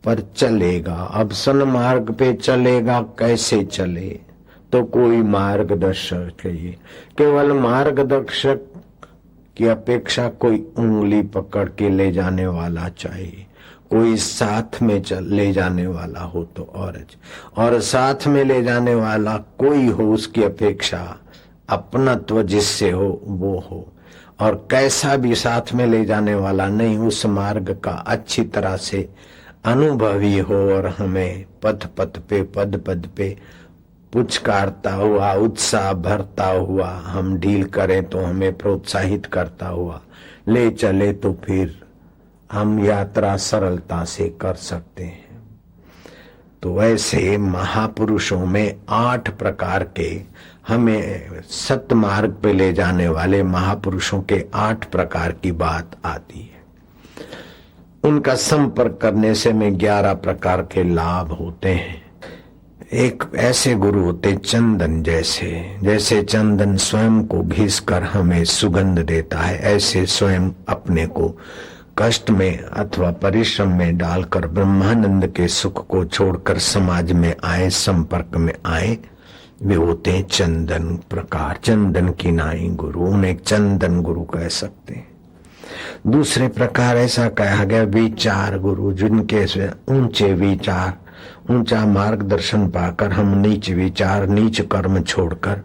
पर चलेगा। अब सन्मार्ग पे चलेगा, कैसे चले? तो कोई मार्गदर्शक चाहिए। केवल मार्गदर्शक की अपेक्षा कोई उंगली पकड़ के ले जाने वाला चाहिए। कोई साथ में ले जाने वाला हो तो और साथ में ले जाने वाला कोई हो, उसकी अपेक्षा अपनत्व जिससे हो वो हो। और कैसा भी साथ में ले जाने वाला नहीं, उस मार्ग का अच्छी तरह से अनुभवी हो और हमें पद पद पे पुचकारता हुआ, उत्साह भरता हुआ हम डील करें तो हमें प्रोत्साहित करता हुआ ले चले, तो फिर हम यात्रा सरलता से कर सकते हैं। तो वैसे महापुरुषों में 8 प्रकार के, हमें सत्य मार्ग पे ले जाने वाले महापुरुषों के 8 प्रकार की बात आती है। उनका संपर्क करने से में 11 प्रकार के लाभ होते हैं। एक ऐसे गुरु होते चंदन जैसे चंदन स्वयं को घिस कर हमें सुगंध देता है, ऐसे स्वयं अपने को कष्ट में अथवा परिश्रम में डालकर ब्रह्मानंद के सुख को छोड़कर समाज में आए, संपर्क में आए, वे होते हैं चंदन प्रकार, चंदन की नाई गुरु। उन्हें चंदन गुरु कह सकते हैं। दूसरे प्रकार ऐसा कहा गया विचार गुरु, जिनके ऊंचे विचार, ऊंचा मार्गदर्शन पाकर हम नीच विचार, नीच कर्म छोड़कर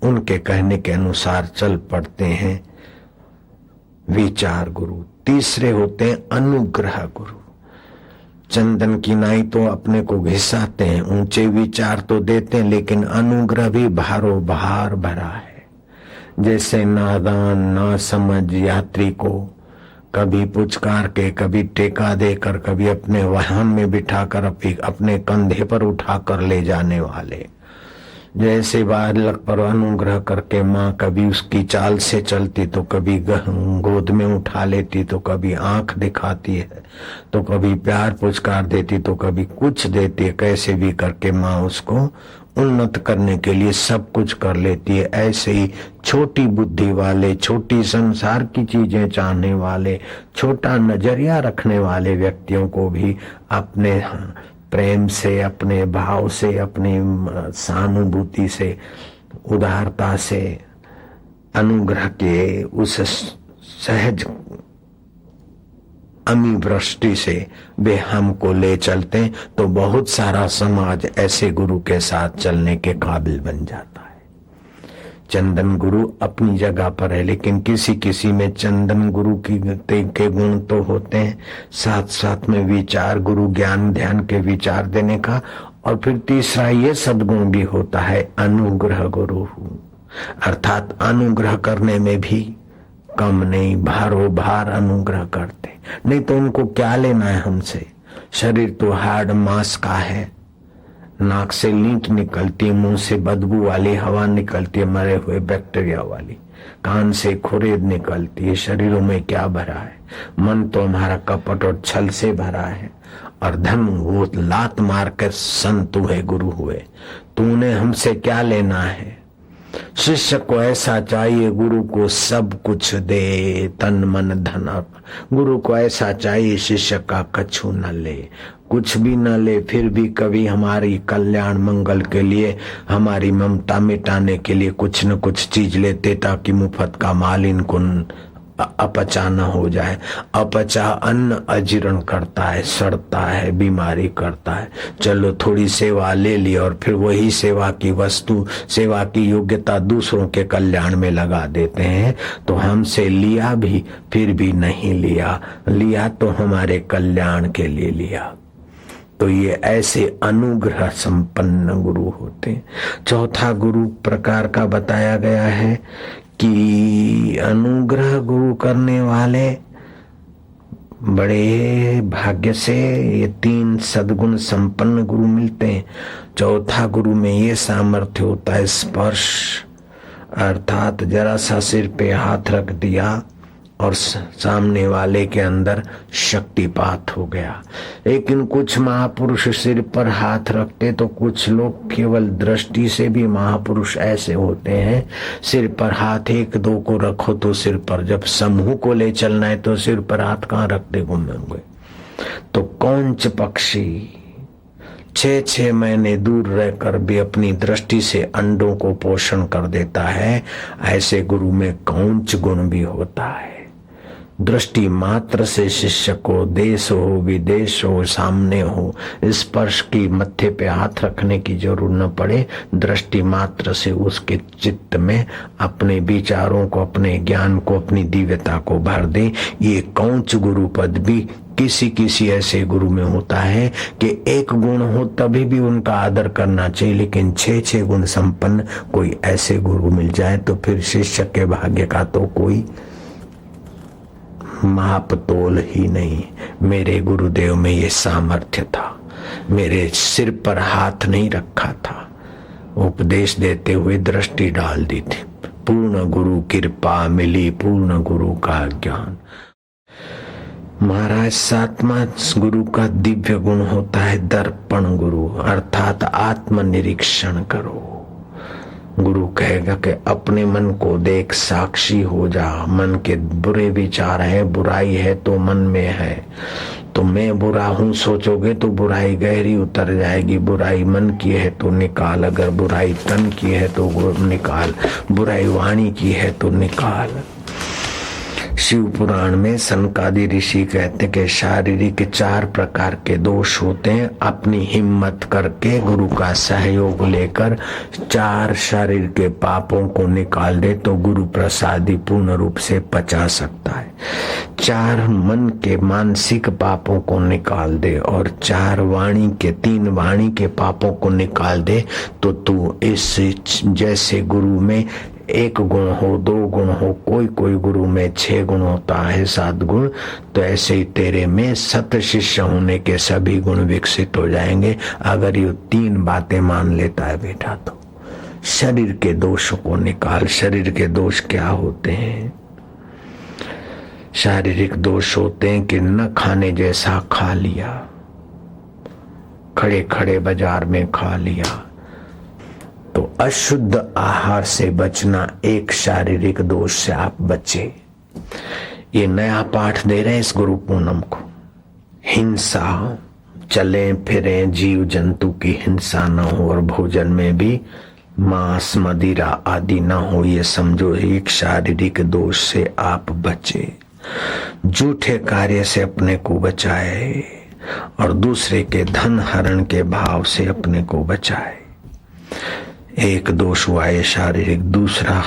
उनके कहने के अनुसार चल पड़ते हैं, विचार गुरु। तीसरे होते हैं अनुग्रह गुरु। चंदन की नाई तो अपने को घिसाते हैं, ऊंचे विचार तो देते हैं, लेकिन अनुग्रह भी भारो भार भरा है। जैसे नादान ना समझ यात्री को कभी पुचकार के, कभी टेका देकर, कभी अपने वाहन में बिठाकर अपने कंधे पर उठाकर ले जाने वाले, जैसे बालक पर अनुग्रह करके माँ कभी उसकी चाल से चलती तो कभी गोद में उठा लेती, तो कभी आंख दिखाती है, तो कभी प्यार पुचकार देती, तो कभी कुछ देती है। कैसे भी करके माँ उसको उन्नत करने के लिए सब कुछ कर लेती है। ऐसे ही छोटी बुद्धि वाले, छोटी संसार की चीजें चाहने वाले, छोटा नजरिया रखने वाले व्यक्तियों को भी अपने प्रेम से, अपने भाव से, अपनी सहानुभूति से, उदारता से, अनुग्रह के उस सहज अमीवृष्टि से वे हमको ले चलते, तो बहुत सारा समाज ऐसे गुरु के साथ चलने के काबिल बन जाता है। चंदन गुरु अपनी जगह पर है, लेकिन किसी किसी में चंदन गुरु के गुण तो होते हैं, साथ साथ में विचार गुरु, ज्ञान ध्यान के विचार देने का, और फिर तीसरा ये सद्गुण भी होता है अनुग्रह गुरु, अर्थात अनुग्रह करने में भी कम नहीं, भारो भार अनुग्रह करते। नहीं तो उनको क्या लेना है हमसे। शरीर तो हार्ड मांस का है, नाक से लींट निकलती है, मुंह से बदबू वाली हवा निकलती है, मरे हुए बैक्टीरिया वाली, कान से खुरेद निकलती है। शरीरों में क्या भरा है? मन तो हमारा कपट और छल से भरा है, और धन वो लात मार कर संत हुए, गुरु हुए। तूने हमसे क्या लेना है? शिष्य को ऐसा चाहिए गुरु को सब कुछ दे, तन मन धन। गुरु को ऐसा चाहिए शिष्य का कछु न ले, कुछ भी न ले, फिर भी कभी हमारी कल्याण मंगल के लिए, हमारी ममता मिटाने के लिए कुछ न कुछ चीज लेते, ताकि मुफ्त का माल इनको अपचा न हो जाए। अपचा अन्न अजीर्ण करता है, सड़ता है, बीमारी करता है। चलो थोड़ी सेवा ले ली और फिर वही सेवा की वस्तु, सेवा की योग्यता दूसरों के कल्याण में लगा देते हैं। तो हमसे लिया भी, फिर भी नहीं लिया, लिया तो हमारे कल्याण के लिए लिया। तो ये ऐसे अनुग्रह संपन्न गुरु होते हैं। चौथा गुरु प्रकार का बताया गया है कि अनुग्रह गुरु करने वाले बड़े भाग्य से ये 3 सद्गुण संपन्न गुरु मिलते हैं। चौथा गुरु में ये सामर्थ्य होता है स्पर्श, अर्थात जरा सा सिर पे हाथ रख दिया और सामने वाले के अंदर शक्तिपात हो गया। लेकिन कुछ महापुरुष सिर पर हाथ रखते, तो कुछ लोग केवल दृष्टि से भी महापुरुष ऐसे होते हैं। सिर पर हाथ 1-2 को रखो तो सिर पर, जब समूह को ले चलना है तो सिर पर हाथ कहाँ रखते घूमेंगे। तो कौंच पक्षी 6-6 महीने दूर रहकर भी अपनी दृष्टि से अंडों को पोषण कर देता है, ऐसे गुरु में कौंच गुण भी होता है। दृष्टि मात्र से शिष्य को देश हो विदेश हो सामने हो, स्पर्श की मत्थे पे हाथ रखने की जरूरत न पड़े, दृष्टि मात्र से उसके चित्त में अपने विचारों को, अपने ज्ञान को, अपनी दिव्यता को भर दे। ये कौंच गुरु पद भी किसी किसी ऐसे गुरु में होता है कि 1 गुण हो तभी भी उनका आदर करना चाहिए, लेकिन 6-6 गुण संपन्न कोई ऐसे गुरु मिल जाए तो फिर शिष्य के भाग्य का तो कोई माप तोल ही नहीं। मेरे गुरुदेव में ये सामर्थ्य था, मेरे सिर पर हाथ नहीं रखा था, उपदेश देते हुए दृष्टि डाल दी थी। पूर्ण गुरु कृपा मिली, पूर्ण गुरु का ज्ञान। महाराज 7वां गुरु का दिव्य गुण होता है दर्पण गुरु, अर्थात आत्मनिरीक्षण करो। गुरु कहेगा कि अपने मन को देख, साक्षी हो जा। मन के बुरे विचार है, बुराई है तो मन में है, तो मैं बुरा हूं सोचोगे तो बुराई गहरी उतर जाएगी। बुराई मन की है तो निकाल, अगर बुराई तन की है तो निकाल, बुराई वाणी की है तो निकाल। शिव पुराण में सनकादि ऋषि कहते कि शारीरिक 4 प्रकार के दोष होते हैं। अपनी हिम्मत करके गुरु का सहयोग लेकर 4 शरीर के पापों को निकाल दे तो गुरु प्रसादी पूर्ण रूप से पचा सकता है। 4 मन के मानसिक पापों को निकाल दे और 3 वाणी के पापों को निकाल दे तो तू इस जैसे गुरु में 1 गुण हो, 2 गुण हो, कोई गुरु में 6 गुण होता है, 7 गुण, तो ऐसे ही तेरे में सत शिष्य होने के सभी गुण विकसित हो जाएंगे अगर ये 3 बातें मान लेता है बेटा। तो शरीर के दोषों को निकाल। शरीर के दोष क्या होते हैं? शारीरिक दोष होते हैं कि न खाने जैसा खा लिया, खड़े खड़े बाजार में खा लिया, तो अशुद्ध आहार से बचना एक शारीरिक दोष से आप बचे। ये नया पाठ दे रहे हैं इस गुरु पूनम को। हिंसा, चले फिरे जीव जंतु की हिंसा न हो और भोजन में भी मांस मदिरा आदि न हो, ये समझो एक शारीरिक दोष से आप बचे। झूठे कार्य से अपने को बचाए और दूसरे के धन हरण के भाव से अपने को बचाए। एक दोष हुआ है शारीरिक। दूसरा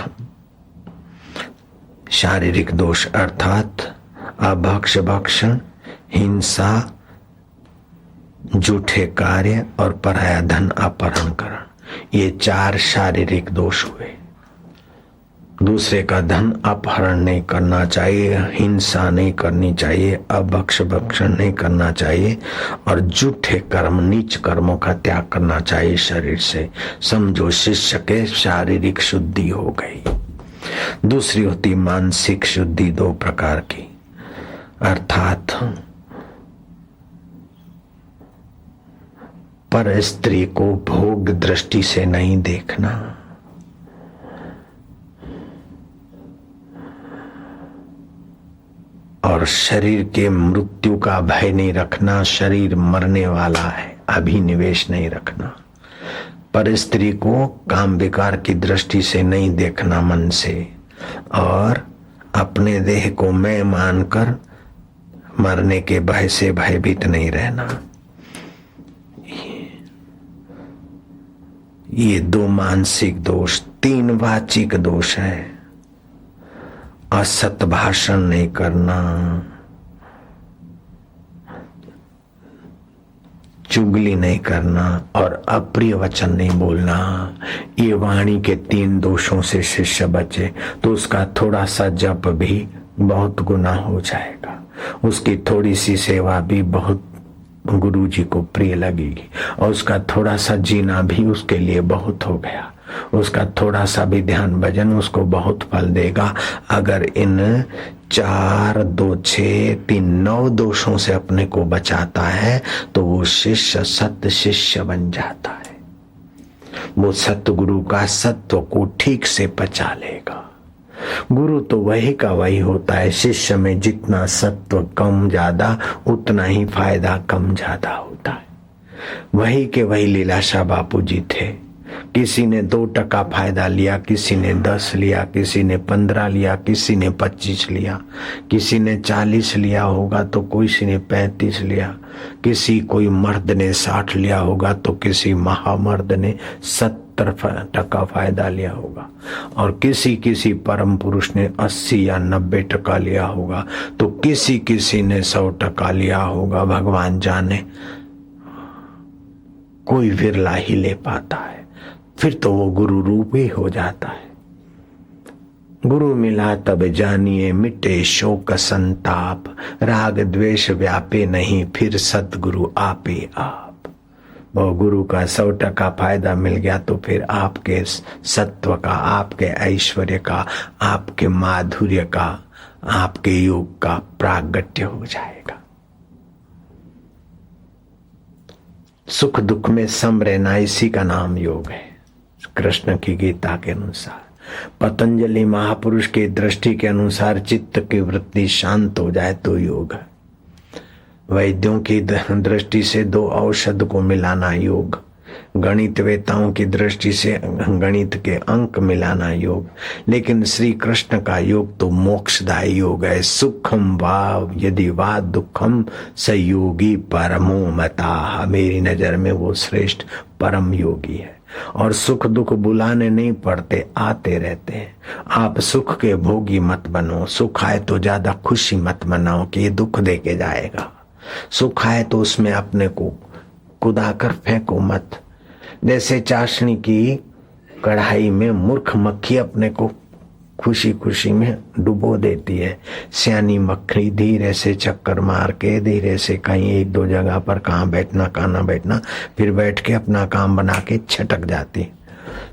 शारीरिक दोष अर्थात अभक्ष भक्षण, हिंसा, झूठे कार्य और पराया धन अपहरण करण, ये 4 शारीरिक दोष हुए। दूसरे का धन अपहरण नहीं करना चाहिए, हिंसा नहीं करनी चाहिए, भक्षण नहीं करना चाहिए और झूठे कर्म नीच कर्मों का त्याग करना चाहिए शरीर से। समझो शिष्य के शारीरिक शुद्धि हो गई। दूसरी होती मानसिक शुद्धि 2 प्रकार की, अर्थात पर स्त्री को भोग दृष्टि से नहीं देखना, और शरीर के मृत्यु का भय नहीं रखना। शरीर मरने वाला है, अभिनिवेश नहीं रखना। पर स्त्री को काम विकार की दृष्टि से नहीं देखना मन से, और अपने देह को मैं मानकर मरने के भय से भयभीत नहीं रहना। ये 2 मानसिक दोष। 3 वाचिक दोष है। असत भाषण नहीं करना, चुगली नहीं करना और अप्रिय वचन नहीं बोलना। ये वाणी के 3 दोषों से शिष्य बचे तो उसका थोड़ा सा जप भी बहुत गुना हो जाएगा, उसकी थोड़ी सी सेवा भी बहुत गुरु जी को प्रिय लगेगी, और उसका थोड़ा सा जीना भी उसके लिए बहुत हो गया। उसका थोड़ा सा भी ध्यान भजन उसको बहुत फल देगा। अगर इन 4, 2, 6, 3, 9 दोषों से अपने को बचाता है तो वो शिष्य सत्य शिष्य बन जाता है। वो सतगुरु का सत्व को ठीक से पचा लेगा। गुरु तो वही का वही होता है। शिष्य में जितना सत्व कम ज्यादा उतना ही फायदा कम ज्यादा होता है। वही के वही लीलाशाह बापू जी थे। किसी ने 2% फायदा लिया, किसी ने 10 लिया, किसी ने 15 लिया, किसी ने 25 लिया, किसी ने 40 लिया होगा तो किसी ने 35 लिया, किसी कोई मर्द ने 60 लिया होगा तो किसी महामर्द ने 70% फायदा लिया होगा, और किसी परम पुरुष ने 80 या 90% लिया होगा, तो किसी ने 100% लिया होगा। भगवान जाने, कोई विरला ही ले पाता है। फिर तो वो गुरु रूप ही हो जाता है। गुरु मिला तब जानिए मिटे शोक संताप, राग द्वेष व्यापे नहीं फिर सतगुरु आपे आप। वो गुरु का 100% फायदा मिल गया तो फिर आपके सत्व का, आपके ऐश्वर्य का, आपके माधुर्य का, आपके योग का प्रागट्य हो जाएगा। सुख दुख में सम रहना, इसी का नाम योग है। कृष्ण की गीता के अनुसार, पतंजलि महापुरुष की दृष्टि के अनुसार चित्त की वृत्ति शांत हो जाए तो योग है। वैद्यों की दृष्टि से 2 औषध को मिलाना योग, गणित वेताओं की दृष्टि से गणित के अंक मिलाना योग, लेकिन श्री कृष्ण का योग तो मोक्षदायी योग है। सुखम वाव यदि वा दुखम सयोगी परमो मता। मेरी नजर में वो श्रेष्ठ परम योगी है। और सुख दुख बुलाने नहीं पड़ते, आते रहते हैं। आप सुख के भोगी मत बनो। सुख आए तो ज्यादा खुशी मत मनाओ कि ये दुख दे के जाएगा। सुख आए तो उसमें अपने को कुदाकर फेंको मत। जैसे चाशनी की कढ़ाई में मूर्ख मक्खी अपने को खुशी खुशी में डुबो देती है, सियानी मक्खी धीरे से चक्कर मार के धीरे से कहीं 1-2 जगह पर कहाँ बैठना कहाँ ना बैठना, फिर बैठ के अपना काम बना के छटक जाती।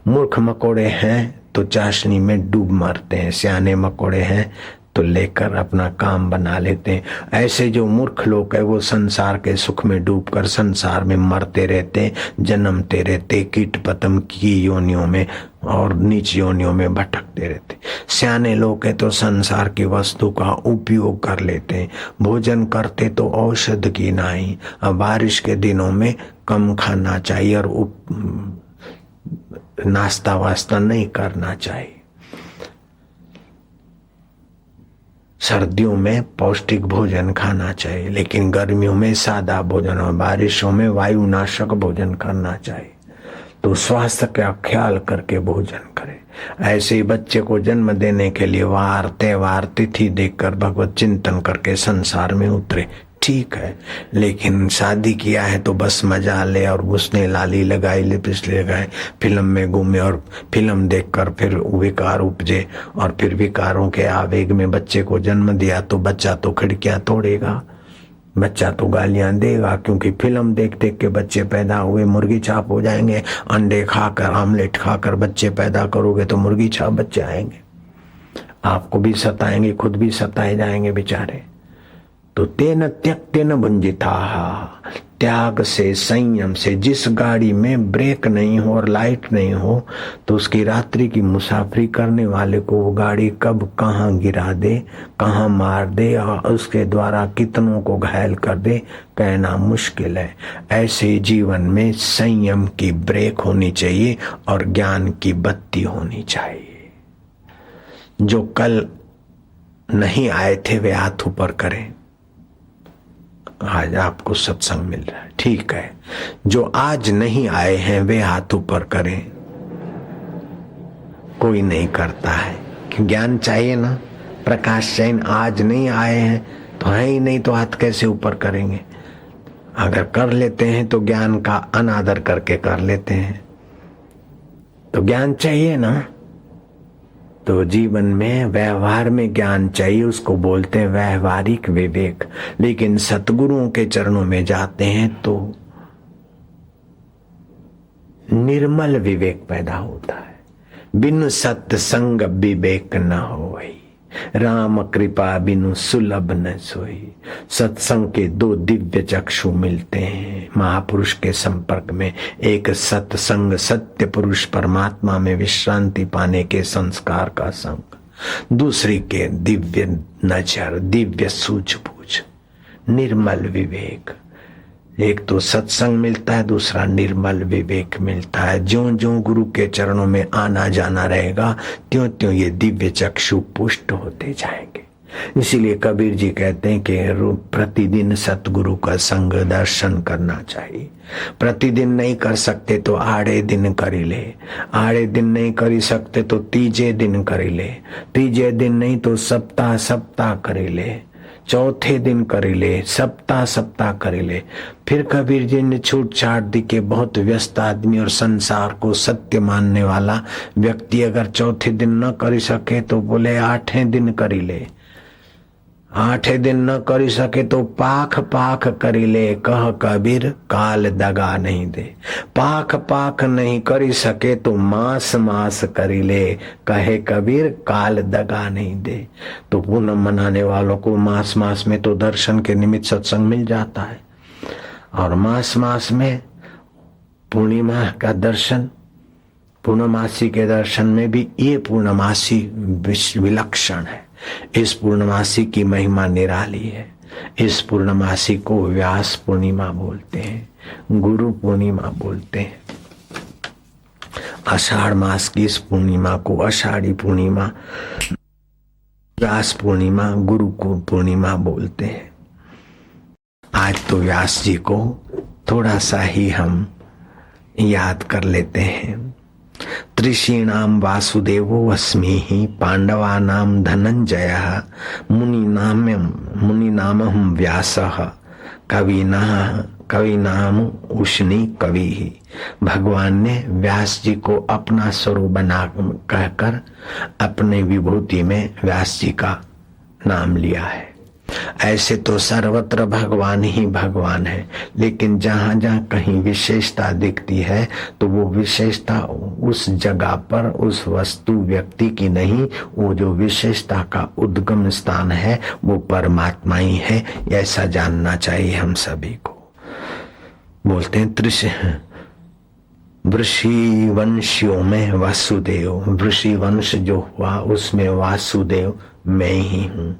मूर्ख मकोड़े हैं तो चाशनी में डूब मरते हैं, सियाने मकोड़े हैं तो लेकर अपना काम बना लेते हैं। ऐसे जो मूर्ख लोग है वो संसार के सुख में डूबकर संसार में मरते रहते, जन्मते रहते, कीट पतंग की योनियों में और नीच योनियों में भटकते रहते। सियाने लोग है तो संसार की वस्तु का उपयोग कर लेते हैं। भोजन करते तो औषध की नहीं। अब बारिश के दिनों में कम खाना चाहिए और नाश्ता वास्ता नहीं करना चाहिए। सर्दियों में पौष्टिक भोजन खाना चाहिए, लेकिन गर्मियों में सादा भोजन और बारिशों में वायुनाशक भोजन करना चाहिए। तो स्वास्थ्य का ख्याल करके भोजन करें। ऐसे ही बच्चे को जन्म देने के लिए वार त्योहार तिथि देखकर भगवत चिंतन करके संसार में उतरे, ठीक है, लेकिन शादी किया है तो बस मजा ले और उसने लाली लगाई, लिपस्टिक लगाए, फिल्म में घूमे और फिल्म देखकर फिर विकार उपजे और फिर विकारों के आवेग में बच्चे को जन्म दिया तो बच्चा तो खिड़कियां तोड़ेगा, बच्चा तो गालियां देगा, क्योंकि फिल्म देख देख के बच्चे पैदा हुए मुर्गी छाप हो जाएंगे। अंडे खाकर आमलेट खाकर बच्चे पैदा करोगे तो मुर्गी छाप बच्चे आएंगे, आपको भी सताएंगे, खुद भी सताए जाएंगे बेचारे। तो तेन त्यक्तेन भुंजिता, त्याग से संयम से। जिस गाड़ी में ब्रेक नहीं हो और लाइट नहीं हो तो उसकी रात्रि की मुसाफरी करने वाले को वो गाड़ी कब कहाँ गिरा दे, कहाँ मार दे और उसके द्वारा कितनों को घायल कर दे, कहना मुश्किल है। ऐसे जीवन में संयम की ब्रेक होनी चाहिए और ज्ञान की बत्ती होनी चाहिए। जो कल नहीं आए थे वे हाथ ऊपर करें, आज आपको सत्संग मिल रहा है, ठीक है। जो आज नहीं आए हैं वे हाथ ऊपर करें, कोई नहीं करता है, क्यों? ज्ञान चाहिए ना। प्रकाश जैन आज नहीं आए हैं तो है ही नहीं, तो हाथ कैसे ऊपर करेंगे? अगर कर लेते हैं तो ज्ञान का अनादर करके कर लेते हैं, तो ज्ञान चाहिए ना। तो जीवन में व्यवहार में ज्ञान चाहिए, उसको बोलते हैं व्यवहारिक विवेक। लेकिन सतगुरुओं के चरणों में जाते हैं तो निर्मल विवेक पैदा होता है। बिनु सत्संग विवेक न होई, राम कृपा बिनु सुलभ न सोई। सत्संग के दो दिव्य चक्षु मिलते हैं महापुरुष के संपर्क में। एक सत्संग सत्य पुरुष परमात्मा में विश्रांति पाने के संस्कार का संग, दूसरी के दिव्य नजर, दिव्य सूझबूझ, निर्मल विवेक। एक तो सत्संग मिलता है, दूसरा निर्मल विवेक मिलता है। ज्यों ज्यों गुरु के चरणों में आना जाना रहेगा त्यों त्यों ये दिव्य चक्षु पुष्ट होते जाएंगे। इसीलिए कबीर जी कहते हैं कि प्रतिदिन सतगुरु का संग दर्शन करना चाहिए। प्रतिदिन नहीं कर सकते तो आड़े दिन करी ले, आड़े दिन नहीं करी सकते तो तीजे दिन करी ले, तीजे दिन नहीं तो सप्ताह सप्ताह करी ले, चौथे दिन करी ले, सप्ताह सप्ताह करी ले। फिर कबीर जी ने छूट छाट दी के बहुत व्यस्त आदमी और संसार को सत्य मानने वाला व्यक्ति अगर चौथे दिन न करी सके तो बोले आठवें दिन करी ले, आठे दिन न करी सके तो पाख पाख करी ले, कह कबीर काल दगा नहीं दे। पाख पाख नहीं करी सके तो मास मास करी ले, कहे कबीर काल दगा नहीं दे। तो पूनम मनाने वालों को मास मास में तो दर्शन के निमित्त सत्संग मिल जाता है, और मास मास में पूर्णिमा का दर्शन, पूर्णमासी के दर्शन में भी ये पूर्णमासी विलक्षण है। इस पूर्णमासी की महिमा निराली है। इस पूर्णमासी को व्यास पूर्णिमा बोलते हैं, गुरु पूर्णिमा बोलते हैं। आषाढ़ मास की इस पूर्णिमा को आषाढ़ी पूर्णिमा, व्यास पूर्णिमा, गुरु को पूर्णिमा बोलते हैं। आज तो व्यास जी को थोड़ा सा ही हम याद कर लेते हैं। त्रिशीणाम वासुदेवो अस्मि, पांडवानाम धनंजयः, मुनिनामहं व्यासः, कविनाम उष्णी कवि। भगवान ने व्यास जी को अपना स्वरूप बना कहकर अपने विभूति में व्यास जी का नाम लिया है। ऐसे तो सर्वत्र भगवान ही भगवान है, लेकिन जहां जहां कहीं विशेषता दिखती है तो वो विशेषता उस जगह पर उस वस्तु व्यक्ति की नहीं, वो जो विशेषता का उद्गम स्थान है वो परमात्मा ही है। ऐसा जानना चाहिए हम सभी को। बोलते हैं वृषि वंशियों में वासुदेव, वृषि वंश जो हुआ उसमें वासुदेव मैं ही हूँ।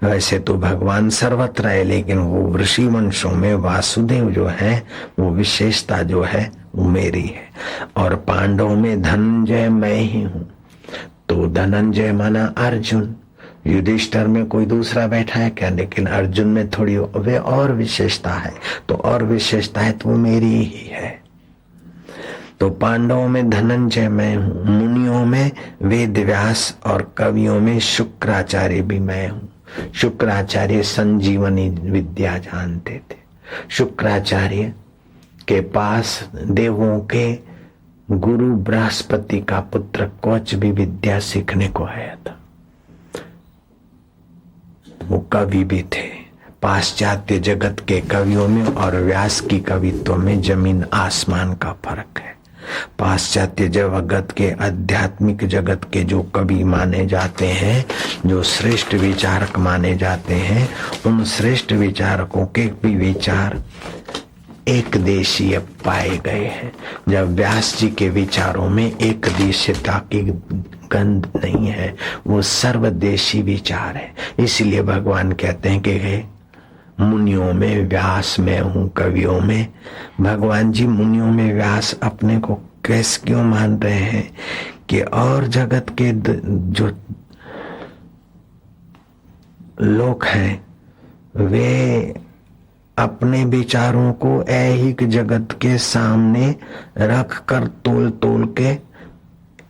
वैसे तो भगवान सर्वत्र है, लेकिन वो वृषि वंशों में वासुदेव जो है वो विशेषता जो है वो मेरी है। और पांडवों में धनंजय मैं ही हूँ। तो धनंजय माना अर्जुन, युधिष्ठिर में कोई दूसरा बैठा है क्या? लेकिन अर्जुन में थोड़ी वे और विशेषता है, तो और विशेषता है तो वो मेरी ही है। तो पांडवों में धनंजय मैं हूँ, मुनियों में वेद व्यास और कवियों में शुक्राचार्य भी मैं हूँ। शुक्राचार्य संजीवनी विद्या जानते थे। शुक्राचार्य के पास देवों के गुरु बृहस्पति का पुत्र कौच भी विद्या सीखने को आया था। वो कवि भी थे। पाश्चात्य जगत के कवियों में और व्यास की कवित्व में जमीन आसमान का फर्क है। पाश्चात्य जगत के आध्यात्मिक जगत के जो कवि माने जाते हैं, जो श्रेष्ठ विचारक माने जाते हैं, उन श्रेष्ठ विचारकों के भी विचार एक देशीय पाए गए हैं। जब व्यास जी के विचारों में एक देशीयता की गंध नहीं है, वो सर्वदेशी विचार है। इसलिए भगवान कहते हैं कि मुनियों में व्यास मैं हूं, कवियों में। भगवान जी मुनियों में व्यास अपने को कैसे क्यों मान रहे हैं कि और जगत के जो लोग हैं वे अपने विचारों को ऐहिक जगत के सामने रख कर तोल तोल के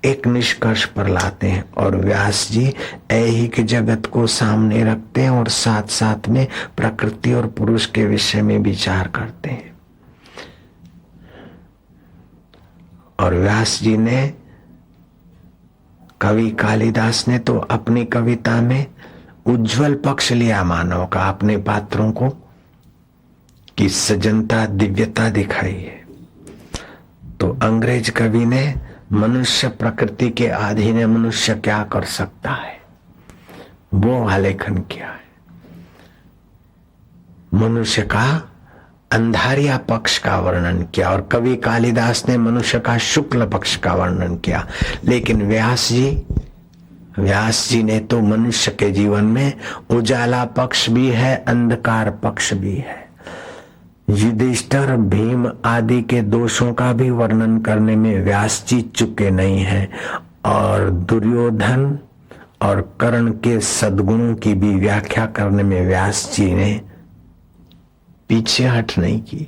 एक निष्कर्ष पर लाते हैं, और व्यास जी ऐहिक जगत को सामने रखते हैं और साथ साथ में प्रकृति और पुरुष के विषय में विचार करते हैं। और व्यास जी ने, कवि कालिदास ने तो अपनी कविता में उज्जवल पक्ष लिया मानव का, अपने पात्रों को की सजनता दिव्यता दिखाई है। तो अंग्रेज कवि ने मनुष्य प्रकृति के अधीन है, मनुष्य क्या कर सकता है, वो आलेखन किया है। मनुष्य का अंधारिया पक्ष का वर्णन किया और कवि कालिदास ने मनुष्य का शुक्ल पक्ष का वर्णन किया। लेकिन व्यास जी ने तो मनुष्य के जीवन में उजाला पक्ष भी है, अंधकार पक्ष भी है। युधिष्ठिर, भीम आदि के दोषों का भी वर्णन करने में व्यास जी चुके नहीं हैं, और दुर्योधन और कर्ण के सद्गुणों की भी व्याख्या करने में व्यास जी ने पीछे हट नहीं की।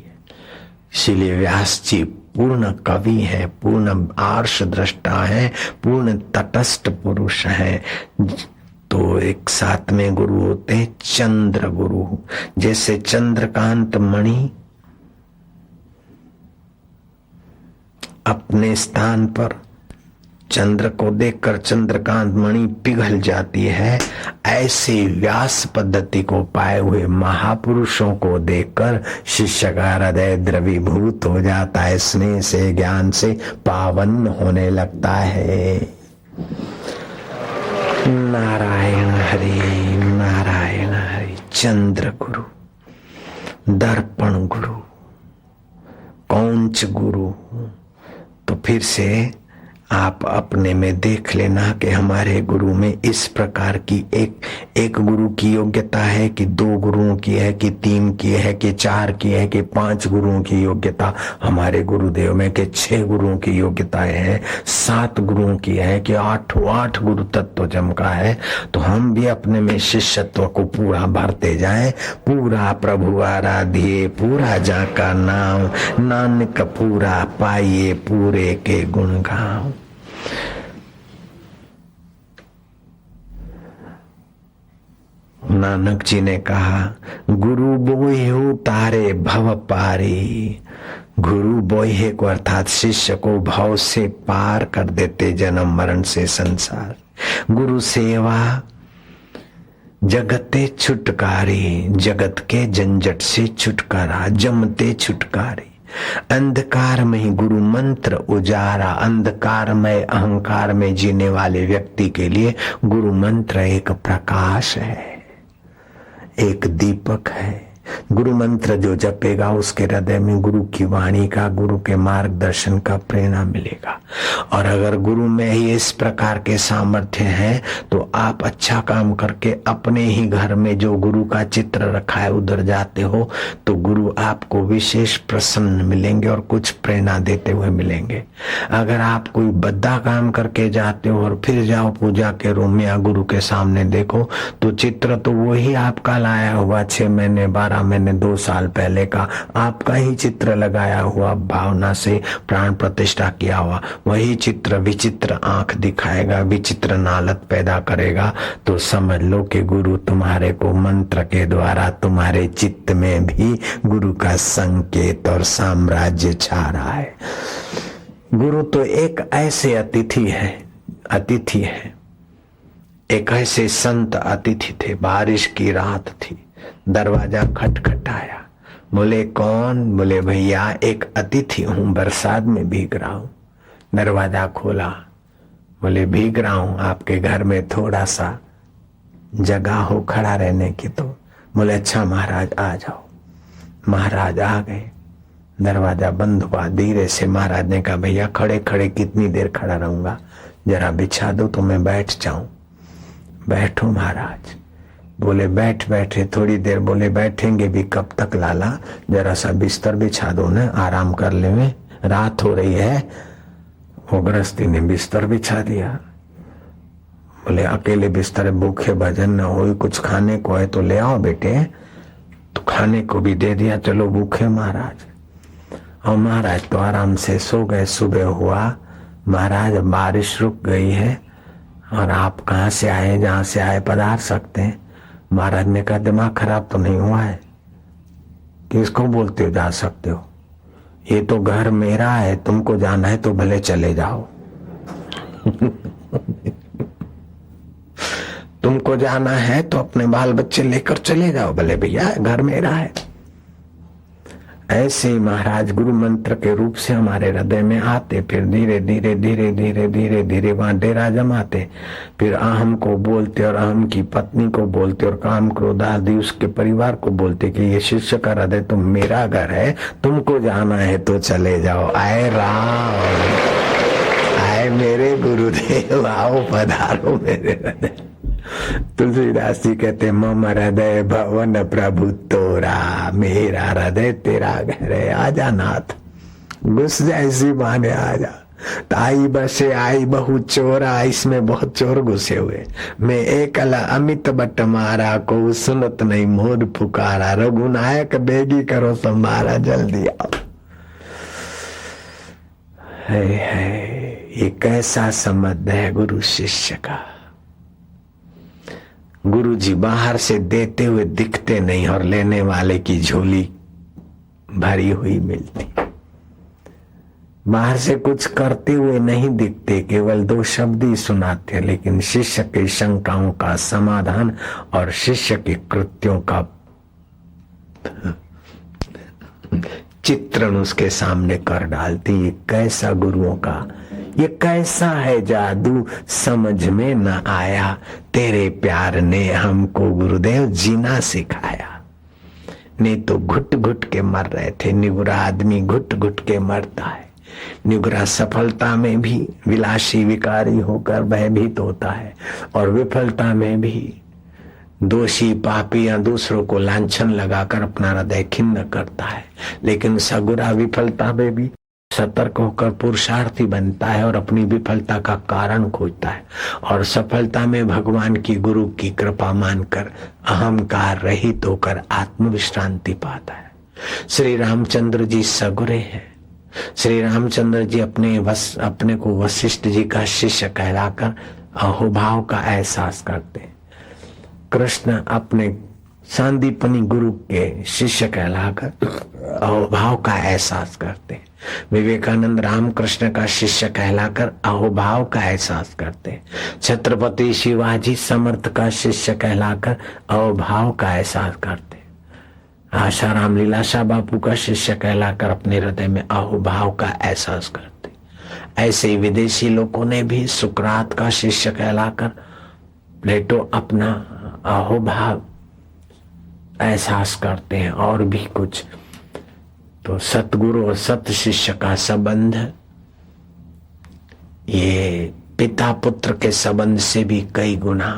इसीलिए व्यास जी पूर्ण कवि है, पूर्ण आर्ष दृष्टा है, पूर्ण तटस्थ पुरुष है। तो एक साथ में गुरु होते हैं चंद्र गुरु। जैसे चंद्रकांत मणि अपने स्थान पर चंद्र को देखकर चंद्रकांत मणि पिघल जाती है, ऐसे व्यास पद्धति को पाए हुए महापुरुषों को देखकर शिष्य का हृदय द्रवीभूत हो जाता है, स्नेह से ज्ञान से पावन होने लगता है। नारायण हरि नारायण हरि। चंद्र गुरु, दर्पण गुरु, कौंच गुरु। तो फिर से आप अपने में देख लेना कि हमारे गुरु में इस प्रकार की एक गुरु की योग्यता है कि 2 गुरुओं की है कि 3 की है कि 4 की है कि 5 गुरुओं की योग्यता हमारे गुरुदेव में, कि 6 गुरुओं की योग्यता है, 7 गुरुओं की है कि 8 गुरु तत्व चमका है। तो हम भी अपने में शिष्यत्व को पूरा भरते जाएं। पूरा प्रभु आराधिए, पूरा जाका नाम, नानक पूरा पाइए, पूरे के गुण गाओ। नानक जी ने कहा, गुरु बोहे तारे भव पारी। गुरु बोहे को अर्थात शिष्य को भव से पार कर देते, जन्म मरण से संसार। गुरु सेवा जगते छुटकारे, जगत के झंझट से छुटकारा, जमते छुटकारे। अंधकार में ही गुरु मंत्र उजारा। अंधकार में अहंकार में जीने वाले व्यक्ति के लिए गुरु मंत्र एक प्रकाश है, एक दीपक है। गुरु मंत्र जो जपेगा उसके हृदय में गुरु की वाणी का, गुरु के मार्गदर्शन का प्रेरणा मिलेगा। और अगर गुरु में ही इस प्रकार के सामर्थ्य है तो आप अच्छा काम करके अपने ही घर में जो गुरु का चित्र रखा है उधर जाते हो तो गुरु आपको विशेष प्रसन्न मिलेंगे और कुछ प्रेरणा देते हुए मिलेंगे। अगर आप कोई बद्दा काम करके जाते हो और फिर जाओ पूजा के रूम में या गुरु के सामने देखो तो चित्र तो वही आपका लाया हुआ 6 महीने 12 महीने मैंने 2 साल पहले का आपका ही चित्र लगाया हुआ, भावना से प्राण प्रतिष्ठा किया हुआ वही चित्र विचित्र आंख दिखाएगा, विचित्र नालत पैदा करेगा, तो समझ लो कि गुरु तुम्हारे को मंत्र के द्वारा तुम्हारे चित्त में भी गुरु का संकेत और साम्राज्य छा रहा है। गुरु तो एक ऐसे अतिथि है, एक ऐसे संत अतिथि थे। बारिश की रात थी, दरवाजा खटखटाया। बोले कौन? बोले भैया एक अतिथि हूं, बरसात में भीग रहा हूं। दरवाजा खोला, बोले भीग रहा हूं, आपके घर में थोड़ा सा जगह हो खड़ा रहने की? तो बोले अच्छा महाराज आ जाओ। महाराज आ गए, दरवाजा बंद हुआ। धीरे से महाराज ने कहा भैया खड़े खड़े कितनी देर खड़ा रहूंगा, जरा बिछा दो तो मैं बैठ जाऊं। बैठो महाराज। बोले बैठे थोड़ी देर। बोले बैठेंगे भी कब तक लाला, जरा सा बिस्तर बिछा दो ना, आराम कर ले, में रात हो रही है। वो गृहस्थी ने बिस्तर बिछा दिया। बोले अकेले बिस्तर, भूखे भजन न हो, कुछ खाने को है तो ले आओ बेटे। तो खाने को भी दे दिया। चलो भूखे महाराज। और महाराज तो आराम से सो गए। सुबह हुआ, महाराज बारिश रुक गई है और आप कहाँ से आए? जहां से आए पधार सकते हैं। महाराज ने कहा दिमाग खराब तो नहीं हुआ है? किसको बोलते हो जा सकते हो? ये तो घर मेरा है, तुमको जाना है तो भले चले जाओ। तुमको जाना है तो अपने बाल बच्चे लेकर चले जाओ, भले भैया घर मेरा है। ऐसे ही महाराज गुरु मंत्र के रूप से हमारे हृदय में आते, फिर धीरे धीरे धीरे धीरे धीरे धीरे वहां डेरा जमाते, फिर अहम को बोलते और अहम की पत्नी को बोलते और काम क्रोध आदि उसके परिवार को बोलते कि ये शिष्य का हृदय तो मेरा घर है, तुमको जाना है तो चले जाओ। आए राम, आए मेरे गुरुदेव, आओ पधारो मेरे हृदय। तुलसीदास जी कहते मम हृदय भवन प्रभु तोरा, मेरा हृदय तेरा घर है, आजा नाथ, घुस जा इसी बहाने आजा। ताई बसे आई बहु चोरा, इसमें बहुत चोर घुसे हुए। मैं एक अला अमित बट मारा, को सुनत नहीं मोर पुकारा, रघुनायक बेगी करो संभारा, जल्दी आओ। है ये कैसा संबंध है गुरु शिष्य का। गुरु जी बाहर से देते हुए दिखते नहीं और लेने वाले की झोली भरी हुई मिलती। बाहर से कुछ करते हुए नहीं दिखते, केवल 2 शब्द ही सुनाते, लेकिन शिष्य की शंकाओं का समाधान और शिष्य के कृत्यों का चित्रण उसके सामने कर डालती। ये कैसा गुरुओं का, ये कैसा है जादू समझ में न आया, तेरे प्यार ने हमको गुरुदेव जीना सिखाया। नहीं तो घुट घुट के मर रहे थे। निगुरा आदमी घुट घुट के मरता है। निगुरा सफलता में भी विलासी विकारी होकर भयभीत होता है और विफलता में भी दोषी पापी या दूसरों को लांछन लगाकर अपना हृदय खिन्न करता है। लेकिन सगुरा विफलता में भी सतर्क होकर पुरुषार्थी बनता है और अपनी विफलता का कारण खोजता है, और सफलता में भगवान की गुरु की कृपा मानकर अहंकार रहित होकर आत्मविश्रांति पाता है। श्री रामचंद्र जी सगुरे हैं। श्री रामचंद्र जी अपने को वशिष्ठ जी का शिष्य कहलाकर अहोभाव का एहसास करते हैं। कृष्ण अपने सांदीपनी गुरु के शिष्य कहलाकर अहोभाव का एहसास करते हैं। विवेकानंद रामकृष्ण का शिष्य कहलाकर अहोभाव का एहसास करते हैं। छत्रपति शिवाजी समर्थ का शिष्य कहलाकर अहोभाव का एहसास करते हैं। आशाराम लीलाशाह बापू का शिष्य कहलाकर अपने हृदय में अहोभाव का एहसास करते। ऐसे ही विदेशी लोगों ने भी सुकरात का शिष्य कहलाकर प्लेटो अपना अहोभाव एहसास करते हैं। और भी कुछ तो सतगुरु और सत शिष्य का संबंध ये पिता पुत्र के संबंध से भी कई गुना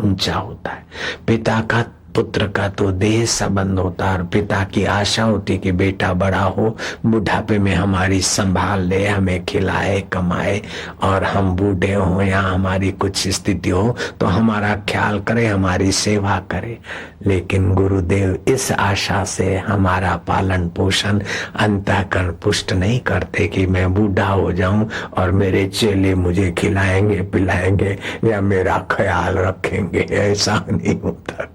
ऊंचा होता है। पिता का पुत्र का तो देह संबंध होता और पिता की आशा होती कि बेटा बड़ा हो, बुढ़ापे में हमारी संभाल ले, हमें खिलाए कमाए, और हम बूढ़े हो या हमारी कुछ स्थिति हो तो हमारा ख्याल करे, हमारी सेवा करे। लेकिन गुरुदेव इस आशा से हमारा पालन पोषण अंतःकरण पुष्ट नहीं करते कि मैं बूढ़ा हो जाऊं और मेरे चेले मुझे खिलाएंगे पिलाएंगे या मेरा ख्याल रखेंगे। ऐसा नहीं होता।